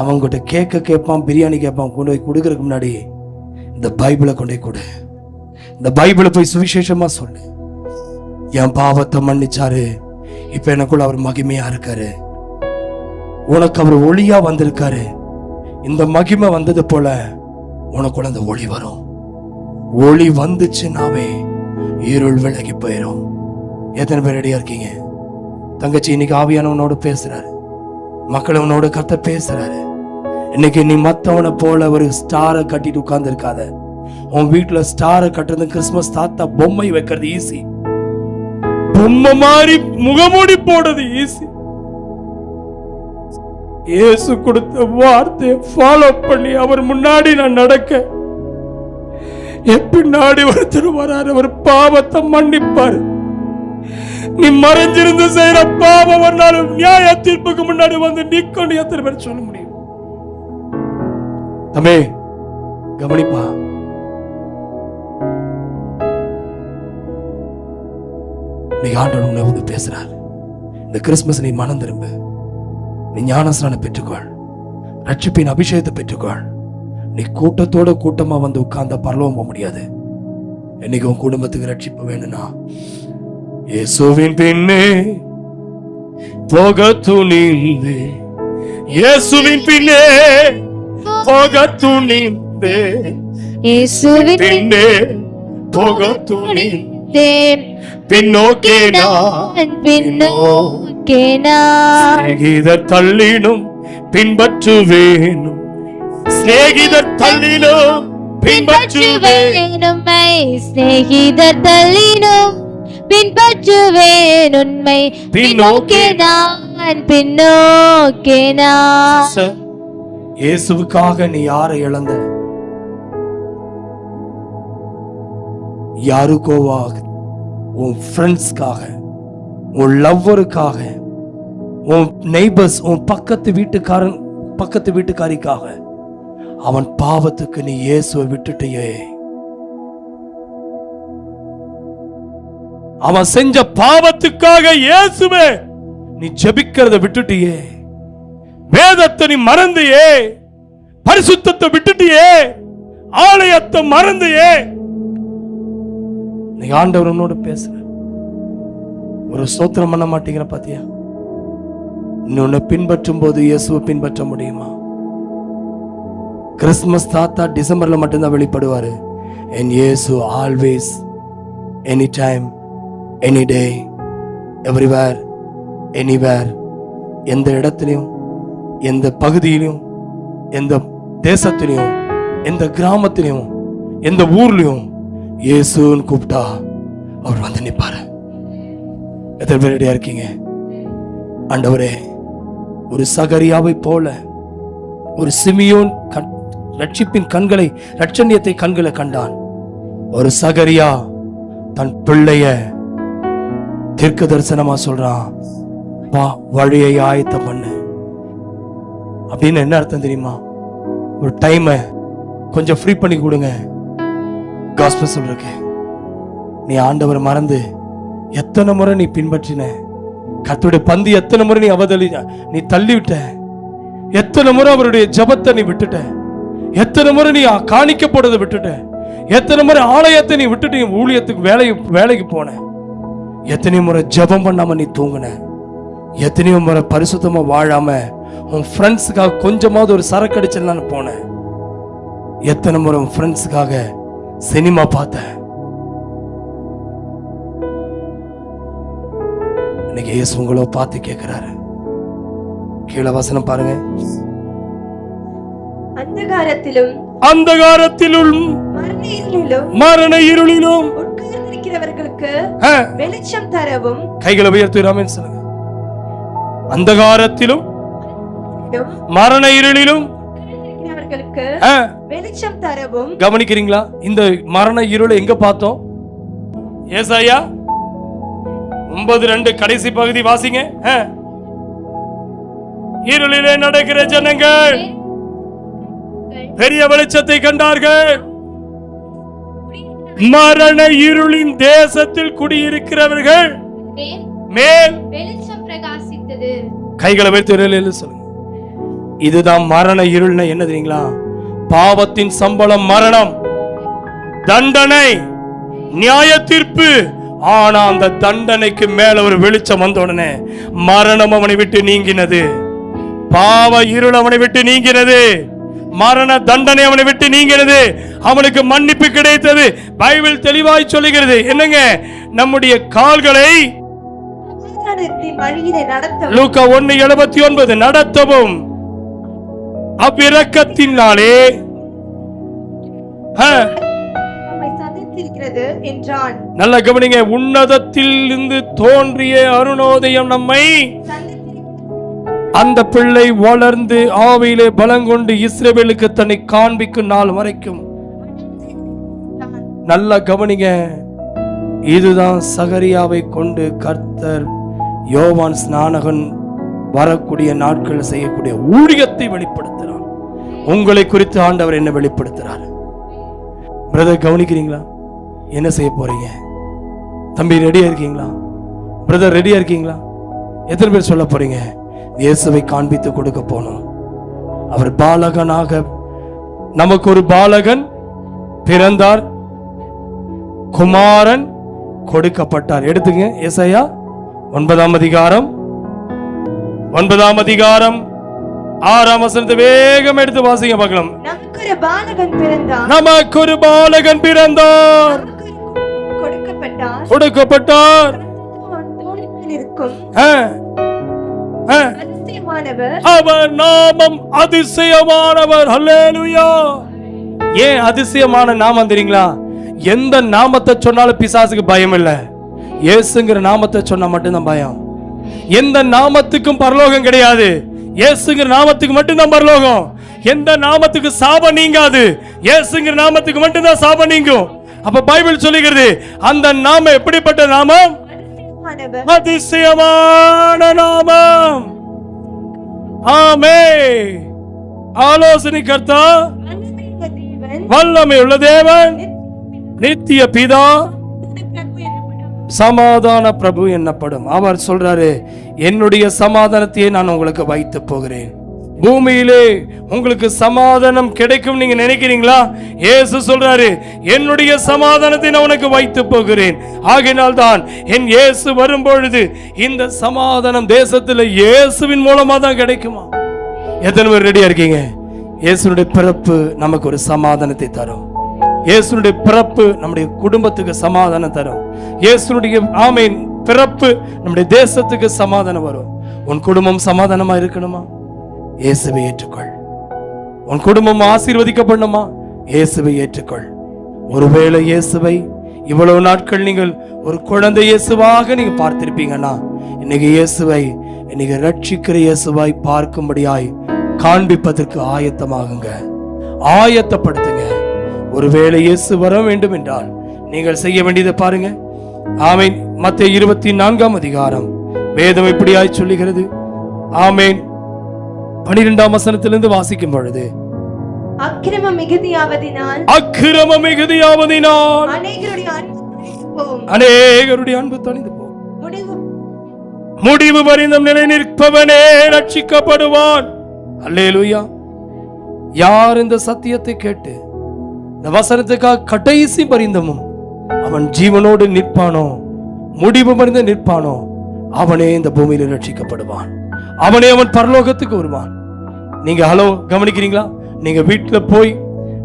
அவங்ககிட்ட கேட்பான், பிரியாணி கேட்பான், கொண்டு போய் கொடுக்கறதுக்கு முன்னாடி இந்த பைபிளை கொண்டு போய் கொடு. இந்த பைபிளை போய் சுவிசேஷமா சொல்லு, என் பாவத்தை மன்னிச்சாரு, இப்ப எனக்குள்ள அவர் மகிமையா இருக்காரு, உனக்கு அவர் ஒளியா வந்திருக்காரு, இந்த மகிமை வந்தது போல உனக்குள்ள அந்த ஒளி வரும். ஒளி வந்துச்சுனாவே இருள் விலகி போயிடும். எத்தனை பேர் ரெடியா இருக்கீங்க? தங்கச்சி, இன்னைக்கு ஆவியானவனோடு பேசுறாரு, மக்களவனோட கர்த்தர் பேசுறாரு. இன்னைக்கு நீ மத்தவனை போல ஒரு ஸ்டாரை கட்டிட்டு உட்கார்ந்து இருக்காத. உன் வீட்டுல ஸ்டாரை கட்டுறது, கிறிஸ்துமஸ் தாத்தா பொம்மை வைக்கிறது ஈஸி, பொம்மை மாதிரி முகமூடி போடுறது ஈஸி. இயேசு கொடுத்த வார்த்தையை ஃபாலோ பண்ணி அவர் முன்னாடி நான் நடக்க, பின்னாடி ஒருத்தர் வராரு, அவர் பாவத்தை மன்னிப்பாரு. நீ மறைஞ்சிருந்து செய்யற பாவம் ஒரு நாள் நியாய தீர்ப்புக்கு முன்னாடி வந்து நிக்கொண்டு எத்தனை பேர் சொல்ல முடியும்? தம்பி நீ ஆண்டவர் உன்னை வந்து பேசுறாரு. இந்த கிறிஸ்துமஸ் நீ மனம் திரும்பு, நீ ஞானஸ்நானம் பெற்றுக்கொள், ரட்சிப்பின் அபிஷேகத்தை பெற்றுக்கொள். நீ கூட்டத்தோட கூட்டமா வந்து உட்கார்ந்த பரலோகம் போக முடியாது. என்னைக்கு உன் குடும்பத்துக்கு ரட்சிப்பு வேணும்னா இயேசுவின் பின்னே போக துணிந்து, இயேசுவின் பின்னே போக துணிந்து, இயேசுவின் பின்னே போக துணிந்து, பின்னோக்கே பின்னோக்கே நான் சிநேகிதர் தள்ளினும் பின்பற்றுவேனும், சிநேகிதர் தள்ளினும் பின்பற்றுவேன், உண்மை சிநேகிதர் தள்ளினும் பின்பற்றுவேன் உண்மை, பின்னோக்கே நான் பின்னோக்கே நான். இயேசுவுக்காக நீ யாரை இழந்த? யாருக்கோவாக? உன் ஃப்ரெண்ட்ஸ்க்காக, உன் லவ்வருக்காக, உன் நெய்பர்ஸ், உன் பக்கத்து வீட்டுக்காரிக்காக. அவன் பாவத்துக்கு நீ இயேசுவை விட்டுட்டியே. அவன் செஞ்ச பாவத்துக்காக இயேசுவே நீ ஜெபிக்கிறத விட்டுட்டியே, வேதத்தை நீ மறந்தியே, பரிசுத்தத்தை விட்டுட்டியே, ஆலயத்தை மறந்தியே. நீ ஆண்டவர் உன்னோடு பேசுற, ஒரு ஸ்தோத்திரம் பண்ண மாட்டேங்கிற பாத்தியா? நீ உன்னை பின்பற்றும் போது இயேசுவை பின்பற்ற முடியுமா? கிறிஸ்துமஸ் தாத்தா டிசம்பர்ல மட்டும்தான் வெளிப்படுவாரு. என் இயேசு always, any time, any day, everywhere, anywhere. எந்த இடத்துலையும், எந்த பகுதியிலும், எந்த தேசத்திலையும், எந்த கிராமத்திலையும், எந்த ஊர்லயும் இயேசுன்னு கூப்பிட்டா அவர் வந்து நிற்பாரு. எத்தனை பேர் ரெடியா இருக்கீங்க? ஆண்டவரே, ஒரு சகரியாவை போல ஒரு சிமியோன் ரட்சிப்பின் கண்களை, ரட்சண்யத்தை கண்களை கண்டான். ஒரு சகரியா தன் பிள்ளைய தீர்க்க தரிசனமா சொல்றான், வா வழியை ஆயத்தம் பண்ணு அப்படின்னு. என்ன அர்த்தம் தெரியுமா? ஒரு டைமை கொஞ்சம் ஃப்ரீ பண்ணி கொடுங்க. காஸ்பல் சொல்றக்கு நீ ஆண்டவர் மறந்து எத்தனை முறை நீ பின்பற்றின, கர்த்தருடைய பந்தி எத்தனை முறை நீ தள்ளிவிட்ட, எத்தனை முறை அவருடைய ஜபத்தை நீ விட்டுட்ட, எத்தனை முறை நீ காணிக்கப்படுறதை விட்டுட்ட, எத்தனை முறை ஆலயத்தை நீ விட்டுட்டு ஊழியத்துக்கு வேலைக்கு போன, எத்தனை முறை ஜபம் பண்ணாம நீ தூங்குன, எத்தனையோ முறை பரிசுத்தமா வாழாம உன் ஃப்ரெண்ட்ஸுக்காக கொஞ்சமாவது ஒரு சரக்கு அடிச்சலான்னு போன, எத்தனை முறை உன் ஃப்ரெண்ட்ஸுக்காக சினிமா பார்த்த. இன்னைக்கு இயேசு உங்களோ பார்த்து கேட்கிறாரு. கீழே வசனம் பாருங்க. அந்தகாரத்திலும் மரண இருளிலும் உட்கார்ந்திருக்கிறவர்களுக்கு வெளிச்சம் தரவும். கைகளை உயர்த்துகிறாமே சொல்லுங்க. அந்தகாரத்திலும் மரண இருளிலும் வெளிச்சம் தரவும். கவனிக்கிறீங்களா? இந்த மரண இருளை எங்க பார்த்தோம்? ஏசாயா 9:2 கடைசி பகுதி வாசிங்க. இருளிலே நடக்கிற ஜனங்கள் பெரிய வெளிச்சத்தை கண்டார்கள். மரண இருளின் தேசத்தில் குடியிருக்கிறவர்கள் மேல் வெளிச்சம் பிரகாசித்தது. கைகளை வைத்து சொல்லுங்க. இதுதான் மரண இருள்னா என்ன தெரியுங்களா? பாவத்தின் சம்பளம் மரணம், தண்டனை, நியாய தீர்ப்பு. ஆனா அந்த தண்டனைக்கு மேல ஒரு வெளிச்சம் வந்த உடனே மரணம் அவனை விட்டு நீங்கினது, பாவ இருள் அவனை விட்டு நீங்கினது, மரண தண்டனை அவனை விட்டு நீங்கினது, அவனுக்கு மன்னிப்பு கிடைத்தது. பைபிள் தெளிவாய் சொல்லுகிறது. என்னங்க? நம்முடைய கால்களை லூக்கா 1:79 நடத்தவும் அவ்விரக்கத்தினாலே நல்ல கவனிங்க. உன்னதத்தில் இருந்து தோன்றிய அருணோதயம் நம்மை, அந்த பிள்ளை வளர்ந்து ஆவியிலே பலங்கொண்டு இஸ்ரவேலுக்கு தன்னை காண்பிக்கும் நாள் வரைக்கும். நல்ல கவனிங்க. இதுதான் சகரியாவை கொண்டு கர்த்தர் யோவான் ஸ்நானகன் வரக்கூடிய நாட்கள் செய்யக்கூடிய ஊழியத்தை வெளிப்படுத்துறார். உங்களை குறித்து ஆண்டவர் என்ன வெளிப்படுத்துறார்? பிரதர் கவனிக்கிறீங்களா? என்ன செய்ய போறீங்க? தம்பி ரெடியா இருக்கீங்களா? பிரதர் ரெடியா இருக்கீங்களா? எத்தனை பேர் சொல்ல போறீங்க? இயேசுவை காண்பித்து கொடுக்க போனோம். அவர் பாலகனாக, நமக்கு ஒரு பாலகன் பிறந்தார், குமாரன் கொடுக்கப்பட்டார். எடுத்துங்க ஏசாயா 9ஆம் அதிகாரம் 6ஆம் வசனத்தை வேகம் எடுத்து வாசிங்க பார்க்கலாம். நமக்கு ஒரு பாலகன் பிறந்தார், நமக்கு ஒரு பாலகன் பிறந்தார், கொடுக்கப்பட்டார். இருக்கும் அதிசயமானவர், அவர் நாமம் அதிசயமானவர். அல்லேலூயா. ஏன் அதிசயமான நாமம் தெரியுங்களா? எந்த நாமத்தை சொன்னாலும் பிசாசுக்கு பயம் இல்ல. இயேசுங்கிற நாமத்தை சொன்னா மட்டும்தான் பயம். எந்த நாமத்துக்கும் பரலோகம் கிடையாது. இயேசுங்கிற நாமத்துக்கு மட்டும்தான் பரலோகம். எந்த நாமத்துக்கு சாபம் நீங்காது. இயேசுங்கிற நாமத்துக்கு மட்டும்தான் சாபம் நீங்கும். அப்ப பைபிள் சொல்லுகிறது, அந்த நாமம் எப்படிப்பட்ட நாமம்? அதிசயமான நாமம். ஆமென். ஆலோசனை கர்த்தா, வல்லமை உள்ள தேவன், நித்திய பிதா, சமாதான பிரபு என்னப்படும். அவர் சொல்றாரு, என்னுடைய சமாதானத்தையே நான் உங்களுக்கு வைத்து போகிறேன். பூமியிலே உங்களுக்கு சமாதானம் கிடைக்கும் நீங்க நினைக்கிறீங்களா? இயேசு சொல்றாரு, என்னுடைய சமாதானத்தை நான் உனக்கு வைத்து போகிறேன். ஆகையினால் தான் என் இயேசு வரும்பொழுது இந்த சமாதானம் தேசத்தில் இயேசுவின் மூலமா தான் கிடைக்குமா? எத்தனை பேர் ரெடியா இருக்கீங்க? இயேசுனுடைய பிறப்பு நமக்கு ஒரு சமாதானத்தை தரும். இயேசுனுடைய பிறப்பு நம்முடைய குடும்பத்துக்கு சமாதானம் தரும். இயேசுனுடைய ஆமென் பிறப்பு நம்முடைய தேசத்துக்கு சமாதானம் வரும். உன் குடும்பம் சமாதானமா இருக்கணுமா? இயேசுவை ஏற்றுக்கொள். உன் குடும்பம் ஆசீர்வதிக்கப்படணுமா? இயேசுவை ஏற்றுக்கொள். ஒருவேளை இயேசுவை இவ்வளவு நாட்கள் நீங்கள் ஒரு குழந்தை இயேசுவாக நீங்க பார்த்திருப்பீங்கன்னா, இன்னைக்கு இயேசுவை இன்னைக்கு ரட்சிக்கிற இயேசுவாய் பார்க்கும்படியாய் காண்பிப்பதற்கு ஆயத்தமாகுங்க, ஆயத்தப்படுத்துங்க. ஒருவேளை இயேசு வர வேண்டும் என்றால் நீங்கள் செய்ய வேண்டியதை பாருங்க. ஆமென். மத்தேயு 24ஆம் அதிகாரம் வேதம் இப்படியாய் சொல்லுகிறது. ஆமென். 12ஆம் வசனத்திலிருந்து வாசிக்கும் பொழுது, அக்கிரமம் மிகுதியாவதினால் அநேகருடைய அன்பு தணிந்து போகும். முடிவு பரிந்தும் நிலை நிற்பவனே ரட்சிக்கப்படுவான். அல்லேலூயா. யார் இந்த சத்தியத்தை கேட்டு இந்த வசனத்துக்காக கடைசி பரிந்தமும் அவன் ஜீவனோடு நிற்பானோ, முடிவு பரிந்து நிற்பானோ, அவனே இந்த பூமியில் ரட்சிக்கப்படுவான். அவனே அவன் பரலோகத்துக்கு வருவான். நீங்க ஹலோ கவனிக்கிறீங்களா? நீங்க வீட்டுல போய்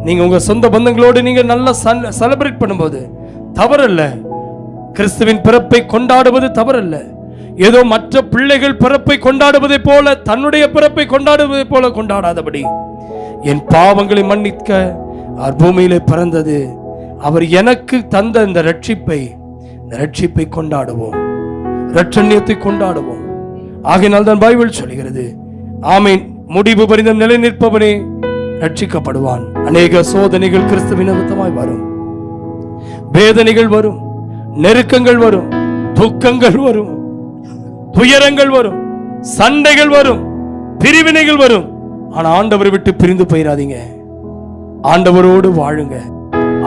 நீங்க உங்க சொந்த பந்தங்களோடு நீங்க நல்லா செலிப்ரேட் பண்ணும்போது தவறல்ல. கிறிஸ்துவின் பிறப்பை கொண்டாடுவது தவறல்ல. ஏதோ மற்ற பிள்ளைகள் பிறப்பை கொண்டாடுவதை போல, தன்னுடைய பிறப்பை கொண்டாடுவதை போல கொண்டாடாதபடி, என் பாவங்களை மன்னிக்க அவர் பூமியிலே பிறந்தது, அவர் எனக்கு தந்த இந்த ரட்சிப்பை கொண்டாடுவோம், இரட்சண்யத்தை கொண்டாடுவோம். ஆகையினால் தான் பைபிள் சொல்கிறது, ஆமீன், முடிவு பரிந்தும் நிலை நிற்பவனே ரட்சிக்கப்படுவான். அநேக சோதனைகள் கிறிஸ்துவின் நிமித்தமாய் வரும், வேதனைகள் வரும், நெருக்கங்கள் வரும், துக்கங்கள் வரும், துயரங்கள் வரும், சண்டைகள் வரும், பிரிவினைகள் வரும். ஆனா ஆண்டவரை விட்டு பிரிந்து போயிடாதீங்க. ஆண்டவரோடு வாழுங்க,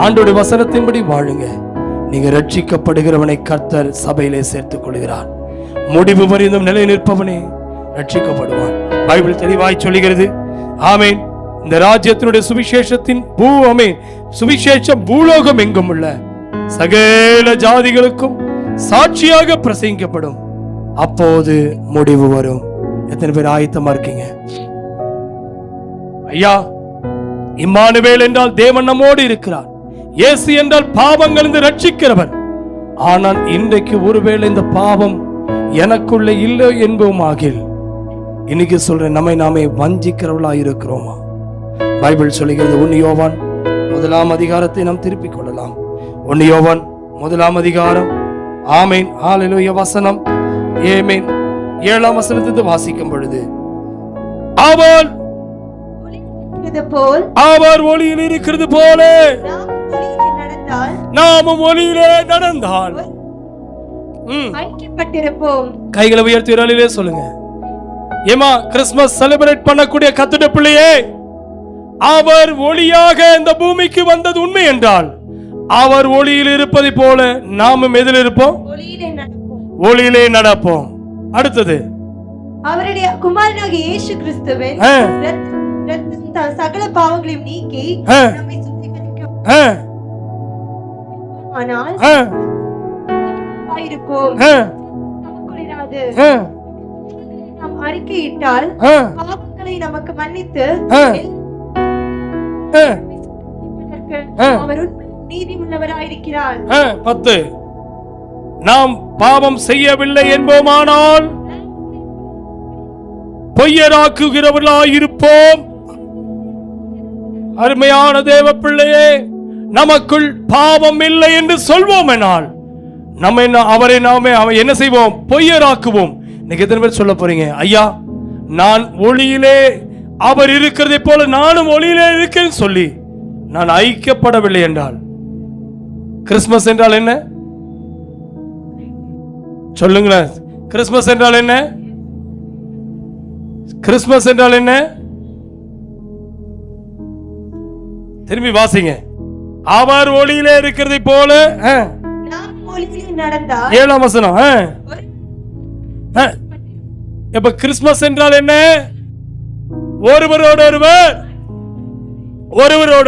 ஆண்டோட வசனத்தின்படி வாழுங்க. நீங்க ரட்சிக்கப்படுகிறவனை கர்த்தர் சபையிலே சேர்த்துக் கொள்கிறார். முடிவு பரிந்தும் நிலை நிற்பவனே ரட்சிக்கப்படுவான். பைபிள் தெளிவாய் சொல்லுகிறது. ஆமேன். இந்த ராஜ்யத்தினுடைய சுவிசேஷத்தின் சுவிசேஷம் பூலோகம் எங்கும் உள்ள சகல ஜாதிகளுக்கும் சாட்சியாக பிரசங்கிக்கப்படும். அப்போது முடிவு வரும். எத்தனை பேர் ஆயத்தமா இருக்கீங்க? ஐயா, இம்மானுவேல் என்றால் தேவன் நம்மோடு இருக்கிறார். இயேசு என்றால் பாவங்களிலிருந்து ரட்சிக்கிறவர். ஆனால் இன்றைக்கு ஒருவேளை இந்த பாவம் எனக்குள்ள இல்லை என்போமாகில், இன்னைக்கு சொல்றேன், நம்மை நாமே வஞ்சிக்கிறவர்களா இருக்கிறோமா? பைபிள் சொல்லுகிறது, 1 யோவான் 1ஆம் அதிகாரத்தை நாம் திருப்பிக் கொள்ளலாம். 1 யோவான் 1ஆம் அதிகாரம், ஆமேன், ஹல்லேலூயா, வசனம் 7ஆம் வசனத்தை வாசிக்கும் பொழுது, அவர் ஒளியில் இருக்கிறது போல நாமும் ஒளியிலே நடந்தால் கைகளை உயர்த்தி விரலிலே சொல்லுங்க. ஏமா, கிறிஸ்துமஸ் செலிப்ரேட் பண்ணக்கூடிய கர்த்தருடைய பிள்ளையே, அவர் ஒளியாக இந்த பூமிக்கு வந்தது உண்மை என்றால், அவர் ஒளியில் இருப்பதை போல நாமும் எதில் இருப்போம்? ஒளியிலே நடப்போம். அடுத்தது அவருடைய குமாரனாகிய இயேசு கிறிஸ்துவின் இரத்தம் சகல பாவங்களையும் நீக்கி நம்மை சுத்திகரிக்கும். ஆனால் இருப்போம் நமக்குள்ளாது நாம் அறிக்கையிட்டால் பாவங்களை நமக்கு மன்னித்து அவர் நீதி உள்ளவராயிருக்கிறார். 10 நாம் பாவம் செய்யவில்லை என்போமானால் பொய்யராக்குகிறவர்களாயிருப்போம். அருமையான தேவ பிள்ளையே, நமக்குள் பாவம் இல்லை என்று சொல்வோம் என்னால் அவரை நாமே என்ன செய்வோம்? பொய்யராக்குவோம். இன்னைக்கு எத்தனை பேர் சொல்ல போறீங்க, ஐயா நான் ஒளியிலே அவர் இருக்கிறதை போல நானும் ஒளியிலே இருக்கேன்னு சொல்லி நான் ஐக்கியப்படவில்லை என்றால் கிறிஸ்துமஸ் என்றால் என்ன சொல்லுங்களேன்? கிறிஸ்துமஸ் என்றால் என்ன? கிறிஸ்துமஸ் என்றால் என்ன? திரும்பி வாசிங்க. அவர் ஒளியிலே இருக்கிறதை போல நாம் ஒளியிலே நடந்தால் 7ஆம் வசனம். இப்ப கிறிஸ்துமஸ் என்றால் என்ன? ஒருவரோடு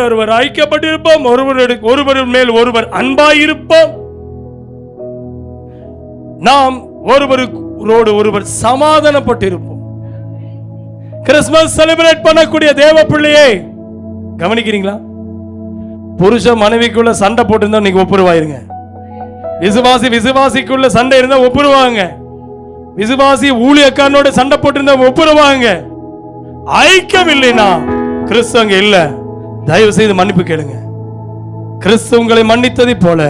ஒருவர் ஐக்கியப்பட்டிருப்போம், ஒருவர் மேல் ஒருவர் அன்பாயிருப்போம், நாம் ஒருவரோடு ஒருவர் சமாதானப்பட்டிருப்போம். கிறிஸ்துமஸ் செலிப்ரேட் பண்ணக்கூடிய தேவ பிள்ளையை கவனிக்கிறீங்களா? புருஷ மனைவிக்குள்ள சண்டை போட்டு நீங்க ஒப்புருவாயிருங்க. விசுவாசிக்குள்ள சண்டை இருந்தா ஒப்புருவாங்க. விசுவாசி ஊழியக்காரனோட சண்டை போட்டு இருந்தா ஒப்புருவாங்க. ஐக்கியம் இல்லைனா கிறிஸ்து அங்க இல்ல. தயவு செய்து மன்னிப்பு கேளுங்க. கிறிஸ்து உங்களை மன்னித்ததை போல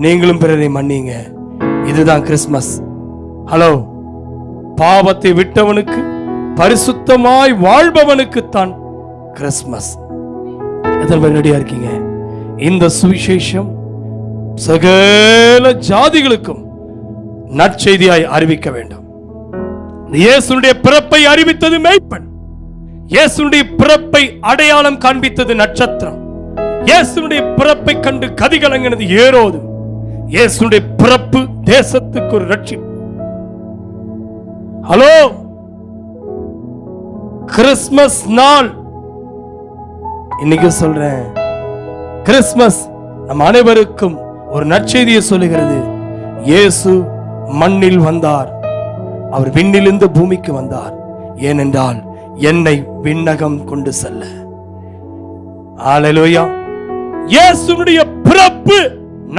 நீங்களும் பிறரை மன்னிங்க. இதுதான் கிறிஸ்துமஸ். ஹலோ, பாவத்தை விட்டவனுக்கு பரிசுத்தமாய் வாழ்பவனுக்கு தான் கிறிஸ்துமஸ். எத்தனை பேர் ரெடியா இருக்கீங்க? இந்த சுவிசேஷம் சகல ஜாதிகளுக்கும் நற்செய்தியாய் அறிவிக்க வேண்டும். இயேசுனுடைய பிறப்பை அறிவித்தது மேய்ப்பன், இயேசுனுடைய பிறப்பை அடையாளம் காண்பித்தது நட்சத்திரம், இயேசுனுடைய பிறப்பை கண்டு கதிகலங்கினது ஏரோது. இயேசுனுடைய பிறப்பு தேசத்துக்கு ஒரு ரட்சிப்பு. ஹலோ, கிறிஸ்துமஸ் நாள் இன்னைக்கு சொல்றேன். கிறிஸ்துமஸ் நம் அனைவருக்கும் ஒரு நற்செய்தியை சொல்லுகிறது. இயேசு மண்ணில் வந்தார், அவர் விண்ணிலிருந்து பூமிக்கு வந்தார். ஏனென்றால் என்னை விண்ணகம் கொண்டு செல்ல. ஹல்லேலூயா. இயேசுவுடைய பிறப்பு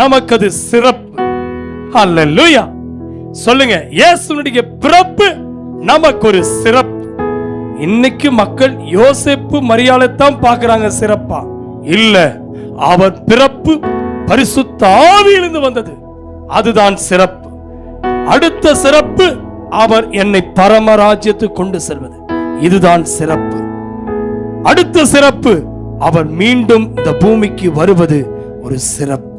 நமக்கு அது சிறப்பு. ஹல்லேலூயா. சொல்லுங்க, இயேசுவுடைய பிறப்பு நமக்கு ஒரு சிறப்பு. இன்னைக்கு மக்கள் யோசேப்பு மரியாதை தான் பார்க்கறாங்க சிறப்பா. இல்ல, அவர் பிறப்பு பரிசுத்த ஆவியிலிருந்து வந்தது, அதுதான் சிறப்பு. அடுத்த சிறப்பு அவர் என்னை பரமராஜ்யத்துக்கு கொண்டு செல்வது, இதுதான் சிறப்பு. அடுத்த சிறப்பு அவர் மீண்டும் இந்த பூமிக்கு வருவது ஒரு சிறப்பு.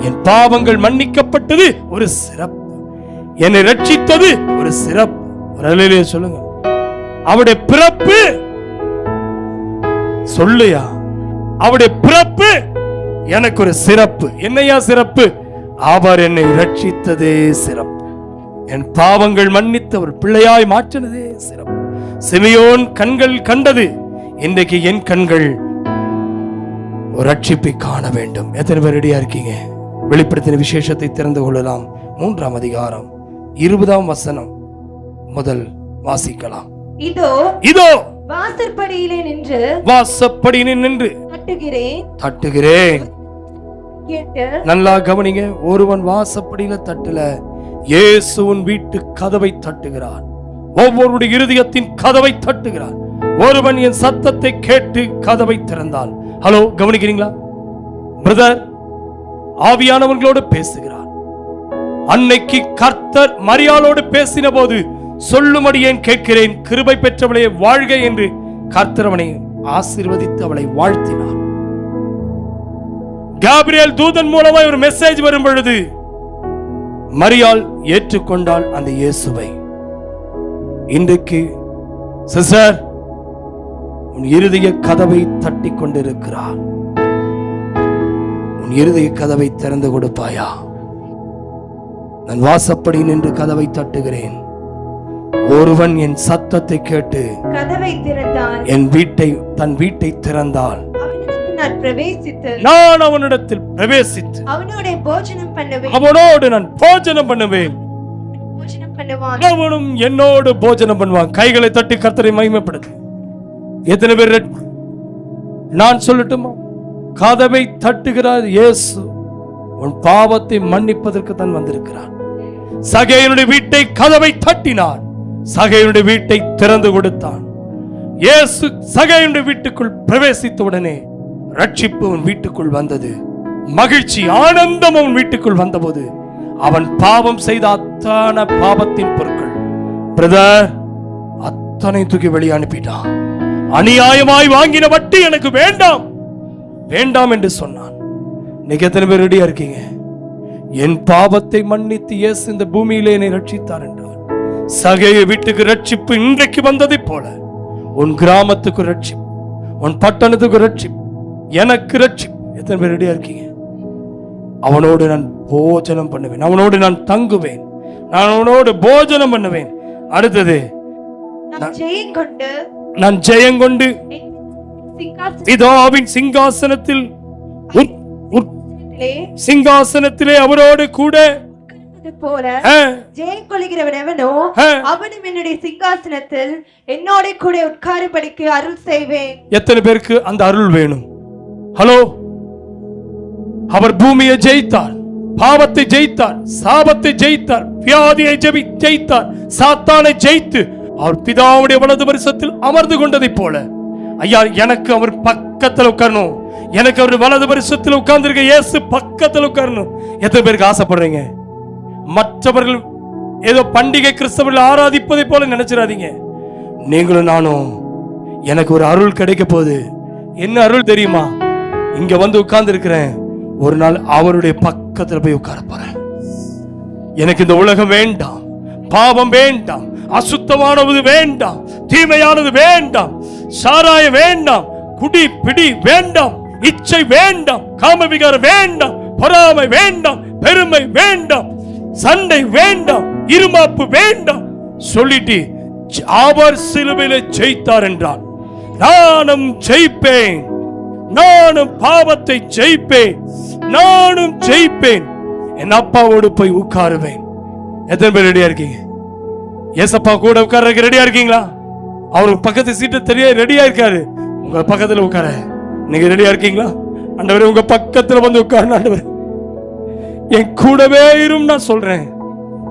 என் பாவங்கள் மன்னிக்கப்பட்டது ஒரு சிறப்பு, என்னை ரட்சித்தது ஒரு சிறப்பு. அல்லேலூயா சொல்லுங்க. அவருடைய பிறப்பு சொல்லுயா, அவருடைய பிறப்பு எனக்கு ஒரு சிறப்பு. என்னையா சிறப்பு? அவர் என்னை ரட்சித்ததே சிறப்பு, என் பாவங்கள் மன்னித்து அவர் பிள்ளையாய் மாற்றினதே சிறப்பு. சிமியோன் கண்கள் கண்டது, இன்றைக்கு என் கண்கள் ஒரு ரட்சிப்பை காண வேண்டும். எத்தனை பேர் ரெடியா இருக்கீங்க? வெளிப்படுத்தின விசேஷத்தை திறந்து கொள்ளலாம். 3ஆம் அதிகாரம் 20ஆம் வசனம் முதல் வாசிக்கலாம். இதோ வாசற்படியிலே நின்று தட்டுகிறேன். நல்லா கவனிங்க. ஒருவன் வாசப்படியில தட்டல, இயேசுவின் வீட்டு கதவை தட்டுகிறார். ஒவ்வொருடைய இருதயத்தின் கதவை தட்டுகிறார். ஒருவன் என் சத்தத்தை கேட்டு கதவை திறந்தால். ஹலோ, கவனிக்கிறீங்களா? பிரதர் ஆவியானவர்களோடு பேசுகிறார். அன்னைக்கு கர்த்தர் மரியாளோடு பேசின போது சொல்லும்படியேன் கேட்கிறேன், கிருபை பெற்றவளே வாழ்க என்று கர்த்தர் அவனை ஆசீர்வதித்து அவளை வாழ்த்தினார். காபிரியேல் தூதன் மூலமாய் ஒரு மெசேஜ் வரும் பொழுது மரியாள் ஏற்றுக்கொண்டாள் அந்த இயேசுவை. இன்றைக்கு சிஸ்டர் உன் இருதய கதவை தட்டி கொண்டிருக்கிறார். உன் இருதய கதவை திறந்து கொடுப்பாயா? நான் வாசப்படி நின்று கதவை தட்டுகிறேன். ஒருவன் என் சத்தத்தை கேட்டு கதவை திறந்தான், தன் வீட்டை திறந்தால் அவனிடத்தில் நான் பிரவேசித்து நான் அவனிடத்தில் பிரவேசித்து அவனோட போஜனம் பண்ணுவேன், அவனோடு நான் போஜனம் பண்ணுவேன், போஜனம் பண்ணுவான், அவனும் என்னோடு போஜனம் பண்ணுவான். கைகளை தட்டி கர்த்தரை மகிமைப்படுத்து. எத்தனை பேர் நான் சொல்லட்டுமா? கதவை தட்டுகிறார் இயேசு. உன் பாவத்தை மன்னிப்பதற்கு தான் வந்திருக்கிறார். சகேயுடைய வீட்டை கதவை தட்டினார். சகேயுடைய வீட்டை திறந்து கொடுத்தான். இயேசு சகேயுடைய வீட்டுக்குள் பிரவேசித்த உடனே ரட்சிப்பு அவன் வீட்டுக்குள் வந்தது. மகிழ்ச்சி, ஆனந்தம் அவன் வீட்டுக்குள் வந்தபோது அவன் பாவம் செய்த அத்தனை பாவத்தின் பொருட்கள் பிரதர் அத்தனை தூக்கி வெளியே அனுப்பிட்டான். அநியாயமாய் வாங்கின வட்டி எனக்கு வேண்டாம் வேண்டாம் என்று சொன்னான். இன்னைக்கு எத்தனை பேர் ரெடியா இருக்கீங்க? என் பாவத்தை மன்னித்து இயேசு இந்த பூமியிலே என்னை ரட்சித்தார் என்றார். சகேய வீட்டுக்கு ரட்சிப்பு இன்றைக்கு வந்ததை போல உன் கிராமத்துக்கு ரட்சிப்பு, உன் பட்டணத்துக்கு ரட்சிப்பு, எனக்கு ரட்சிப்பு. எத்தனை பேர் ரெடியா இருக்கீங்க? அவனோடு நான் போஜனம் பண்ணுவேன், அவனோடு நான் தங்குவேன், நான் அவனோடு போஜனம் பண்ணுவேன். அடுத்தது நான் ஜெயங்கொண்டு பிதாவின் சிங்காசனத்தில் சிங்காசனத்திலே அவரோடு கூட போல ஜெயம் கொள்கிறவன் எவனோ அவனும் என்னுடைய சிங்காசனத்தில் என்னோட கூட உட்காரும்படிக்கு அருள் செய்வேன். எத்தனை பேருக்கு அந்த அருள் வேணும்? ஹலோ, அவர் பூமியை ஜெயித்தார், பாவத்தை ஜெயித்தார், சாபத்தை ஜெயித்தார், வியாதியை ஜெயித்தார், சாத்தானை ஜெயித்து அவர் பிதாவுடைய வலது பரிசத்தில் அமர்ந்து கொண்டதை போல ஐயா எனக்கு அவர் பக்கத்தில் உட்காரணும், எனக்கு அவர் வலது பரிசத்தில் உட்கார்ந்திருக்க இயேசு பக்கத்தில் உட்காரணும். எத்தனை பேருக்கு ஆசைப்படுறீங்க? மற்றவர்கள் ஏதோ பண்டிகை கிறிஸ்தவர்கள் ஆராதிப்பதை போல நினைச்சிடாதீங்க. நீங்களும் நானும் எனக்கு ஒரு அருள் கிடைக்க போகுது. என்ன அருள் தெரியுமா? இங்க வந்து உட்கார்ந்து இருக்கிறேன், ஒரு நாள் அவருடைய பக்கத்தில் போய் உட்கார போறேன். எனக்கு இந்த உலகம் வேண்டாம், பாவம் வேண்டாம், அசுத்தமானது வேண்டாம், தீமையானது வேண்டாம், சாராயம் வேண்டாம், குடி பிடி வேண்டாம், இச்சை வேண்டாம், காமவிகாரம் வேண்டாம், பொறாமை வேண்டாம், பெருமை வேண்டாம், சண்டை வேண்டாம், இருமாப்பு வேண்டாம் சொல்லிட்டு அவர் சிலுவையிலே ஜெயித்தார் என்றார். நானும் ஜெயிப்பேன், நானும் பாவத்தை ஜெயிப்பேன், நானும் ஜெயிப்பேன், என் அப்பாவோடு போய் உட்காருவேன். எத்தனை பேர் ரெடியா இருக்கீங்க? ஏசப்பா கூட உட்கார்றதுக்கு ரெடியா இருக்கீங்களா? அவருக்கு பக்கத்து சீட்டு தெரிய ரெடியா இருக்காரு, உங்க பக்கத்துல உட்கார நீங்க ரெடியா இருக்கீங்களா? ஆண்டவரே உங்க பக்கத்துல வந்து உட்காரு, ஆண்டவரே என் கூடவே இரும் நான் சொல்றேன்,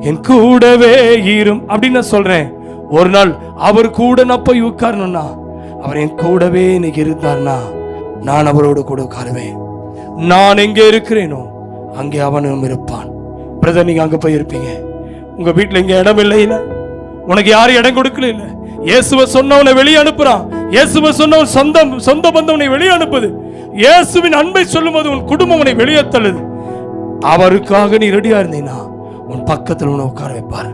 என் கூடவே இரும் அப்படின்னு நான் சொல்றேன். ஒரு நாள் அவர் கூட நான் போய் உட்காரணும்னா, அவர் என் கூடவே இன்னைக்கு இருந்தார்னா நான் அவரோடு கூட உட்காருவேன். நான் எங்கே இருக்கிறேனோ அங்கே அவனும் இருப்பான். பிரதர், நீங்க அங்க போய் இருப்பீங்க. உங்க வீட்டுல இங்க இடம் இல்லை, இல்ல உனக்கு யாரும் இடம் கொடுக்கல, இல்ல இயேசுவை சொன்னவனை வெளியே அனுப்புறான். இயேசுவை சொன்னவன் சொந்த பந்தவனை வெளியே அனுப்புது. இயேசுவின் அன்பை சொல்லும் போது உன் குடும்பம் உன்னை வெளியே தள்ளுது. அவருக்காக நீ ரெடியா இருந்தீங்கன்னா உன் பக்கத்தில் உன்னை உட்கார வைப்பாரு.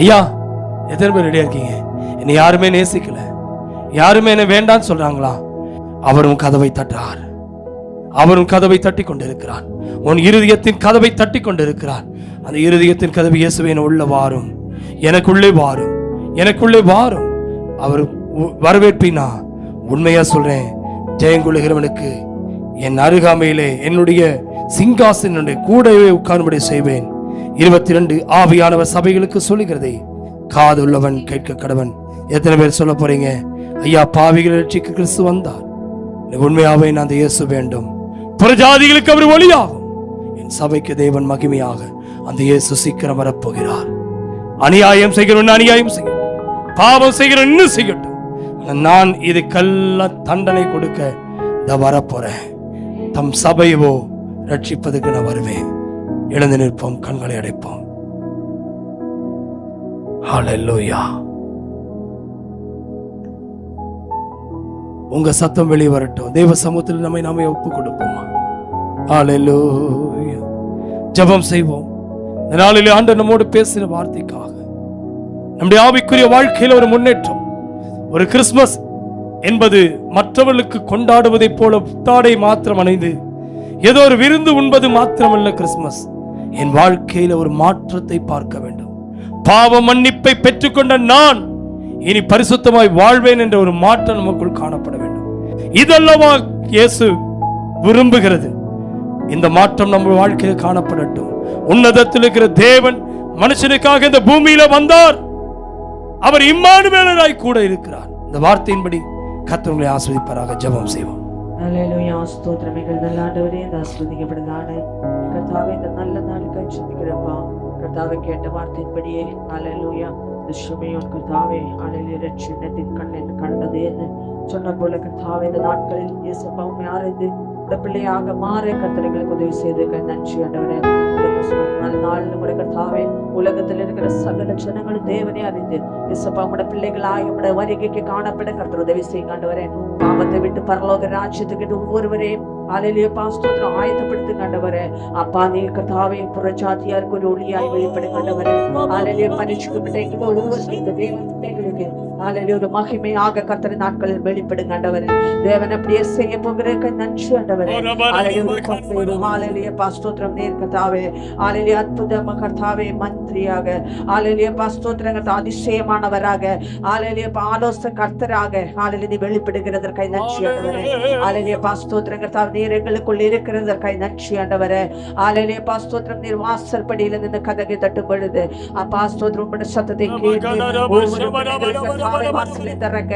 ஐயா, எத்தனை பேர் ரெடியா இருக்கீங்க? என்னை யாருமே நேசிக்கல, யாருமே என்ன வேண்டான்னு சொல்றாங்களா? அவரும் கதவை தட்டுறார், அவரும் கதவை தட்டி கொண்டிருக்கிறார். உன் இருதயத்தின் கதவை தட்டி கொண்டிருக்கிறார். அந்த இருதயத்தின் கதவை இயேசுவே உள்ள வாரும், எனக்குள்ளே வாரும், எனக்குள்ளே வாரும். அவர் வரவேற்பினா உண்மையா சொல்றேன், ஜெயங்கொள்ளுகிறவனுக்கு என் அருகாமையிலே என்னுடைய சிங்காசனுடைய கூடவே உட்கார்ந்துபடி செய்வேன். 22 ஆவியானவர் சபைகளுக்கு சொல்லுகிறதை காது உள்ளவன் கேட்க கடவன். எத்தனை பேர் சொல்ல போறீங்க? ஐயா, பாவிகளை ரட்சிக்க கிறிஸ்து வந்தார், உண்மையாவே நான் அந்த இயேசு வேண்டும், புறஜாதிகளுக்கு அவர் ஒளியாகும், என் சபைக்கு தேவன் மகிமையாக அந்த இயேசு சீக்கிரம் வரப்போகிறார். அநியாயம் செய்கிறவன் அநியாயம் செய்யட்டும், பாவம் செய்கிறவன் இன்னும் செய்யட்டும், நான் இதுக்கெல்லாம் தண்டனை கொடுக்க வரப்போறேன். தம் சபையோ ரட்சிப்பதற்கு நான் வருவேன். எழுந்து நிற்போம், கண்களை அடைப்போம். ஹல்லேலூயா. உங்க சத்தம் வெளியே வரட்டும். தேவ சமூகத்தில் நம்மை நாமே ஒப்பு கொடுப்போமா? ஹல்லேலூயா. ஜெபம் செய்வோம். இந்த நாளிலே ஆண்டவர் நம்மோடு பேசின வார்த்தைக்காக நம்முடைய ஆவிக்குரிய வாழ்க்கையில் ஒரு முன்னேற்றம். ஒரு கிறிஸ்துமஸ் என்பது மற்றவர்களுக்கு கொண்டாடுவதை போல புத்தாடை மாத்திரம் அணிந்து ஏதோ ஒரு விருந்து உண்பது மாத்திரமல்ல. கிறிஸ்துமஸ் என் வாழ்க்கையில ஒரு மாற்றத்தை பார்க்க வேண்டும். பாவ மன்னிப்பை பெற்றுக்கொண்ட நான் இனி பரிசுத்தமாய் வாழ்வேன் என்ற ஒரு மாற்றம் நமக்குள் காணப்பட வேண்டும். இதல்லவா இயேசு விரும்புகிறது. இந்த மாற்றம் நம்ம வாழ்க்கையில் காணப்படட்டும். உன்னதத்தில் இருக்கிற தேவன் மனுஷனுக்காக இந்த பூமியில வந்தார். அவர் இம்மானுவேலராய் கூட இருக்கிறார். இந்த வார்த்தையின்படி கர்த்தர் உங்களை ஆசீர்வதிப்பாராக. ஜெபம் செய்வோம். ஹல்லேலூயா. ஸ்தோத்திரம் எங்கள் நல்ல ஆண்டவரே, இந்த ஆசீர்வதிக்கப்படுதானே கர்த்தாவே, இந்த நல்ல நாளுக்காய் ஜெபிக்கிறப்பா. கர்த்தாவே, கேட்ட வார்த்தையின்படியே ஹல்லேலூயா ஷிமியோன் கர்த்தாவே ஹல்லேலூயா ரட்சணத்தின் கண்ணில் கண்டது என்று சொன்ன போல கர்த்தாவே, இந்த நாட்களில் இயேசுப்பா உம்மை அறிந்து பிள்ளையாக மாற கர்த்தர்களுக்கு உதவி செய்து நன்றி ஆண்டவரே. நாள் கூட கர்த்தாவே, உலகத்தில் இருக்கிற சகல ஜனங்களும் தேவனே அறிந்து இயேசுப்பா உம்முடைய பிள்ளைகளாய் உம்முடைய வருகைக்கு காணப்பட கர்த்தர் உதவி செய்யுங்க ஆண்டவரே. பாவத்தை விட்டு பரலோக ராஜ்யத்துக்கு ஒவ்வொருவரையும் ஹல்லேலூயா ஸ்தோத்திரம் ஆயத்தப்படுத்துங்க ஆண்டவரே. அப்பா நீ கர்த்தாவே புறஜாதியாருக்கு ஒரு ஒளியாய் வெளிப்படுங்க ஆண்டவரே. ஹல்லேலூயா பரிசுத்தப்பட்ட ஒவ்வொரு தேவன் பிள்ளைகளுக்கு ஹல்லேலூயா ஒரு மகிமையாக கர்த்தர் நாட்களில் வெளிப்படுங்க ஆண்டவரே. தேவன் அப்படியே செய்ய போகிறதுக்கு நன்றி ஆண்டவரே. ஹல்லேலூயா ஸ்தோத்திரம் நீர் கர்த்தாவே ஹல்லேலூயா அற்புதமா கர்த்தாவே மந்திரியாக ஹல்லேலூயா ஸ்தோத்திரம் அதிசயமானவராக ஹல்லேலூயா ஆலோசனை கர்த்தராக ஹல்லேலூயா நீ வெளிப்படுகிறதற்காய் நன்றி ஆண்டவரே. ஹல்லேலூயா ஸ்தோத்திரம் கர்த்தாவே நீர் எங்களுக்குள் இருக்கிறதற்காய் நன்றி ஆண்டவரே. ஹல்லேலூயா ஸ்தோத்திரம் நீர் வாசற்படியில நின்று கதவை தட்டும் பொழுது அப்பா ஸ்தோத்திரம் உம்முடைய சத்தத்தை கேட்டு வாசலை திறக்க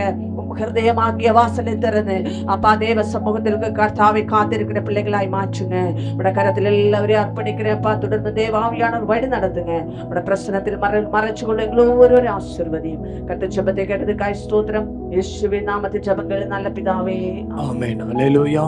ஹிருதயமாகிய வாசலை திறந்து அப்பா தேவ சமூகத்திற்கு கர்த்தாவை காத்திருக்கிற பிள்ளைகளாய் மாற்றுங்க. உடைய கரத்தில் எல்லாவரையும் அர்ப்பணிக்கிறப்பா. தொடர்ந்து தேவாவியானவர் வழி நடத்துங்க. உடைய பிரசனத்தில் மறைச்சு கொண்டு எங்களோ ஒருவரை ஆசீர்வதியும். கர்த்தர் ஜெபத்தை கேட்டதுக்காய் ஸ்தோத்திரம். இயேசுவின் நாமத்தில் ஜெபங்கள் நல்ல பிதாவே, ஆமென். ஹல்லேலூயா.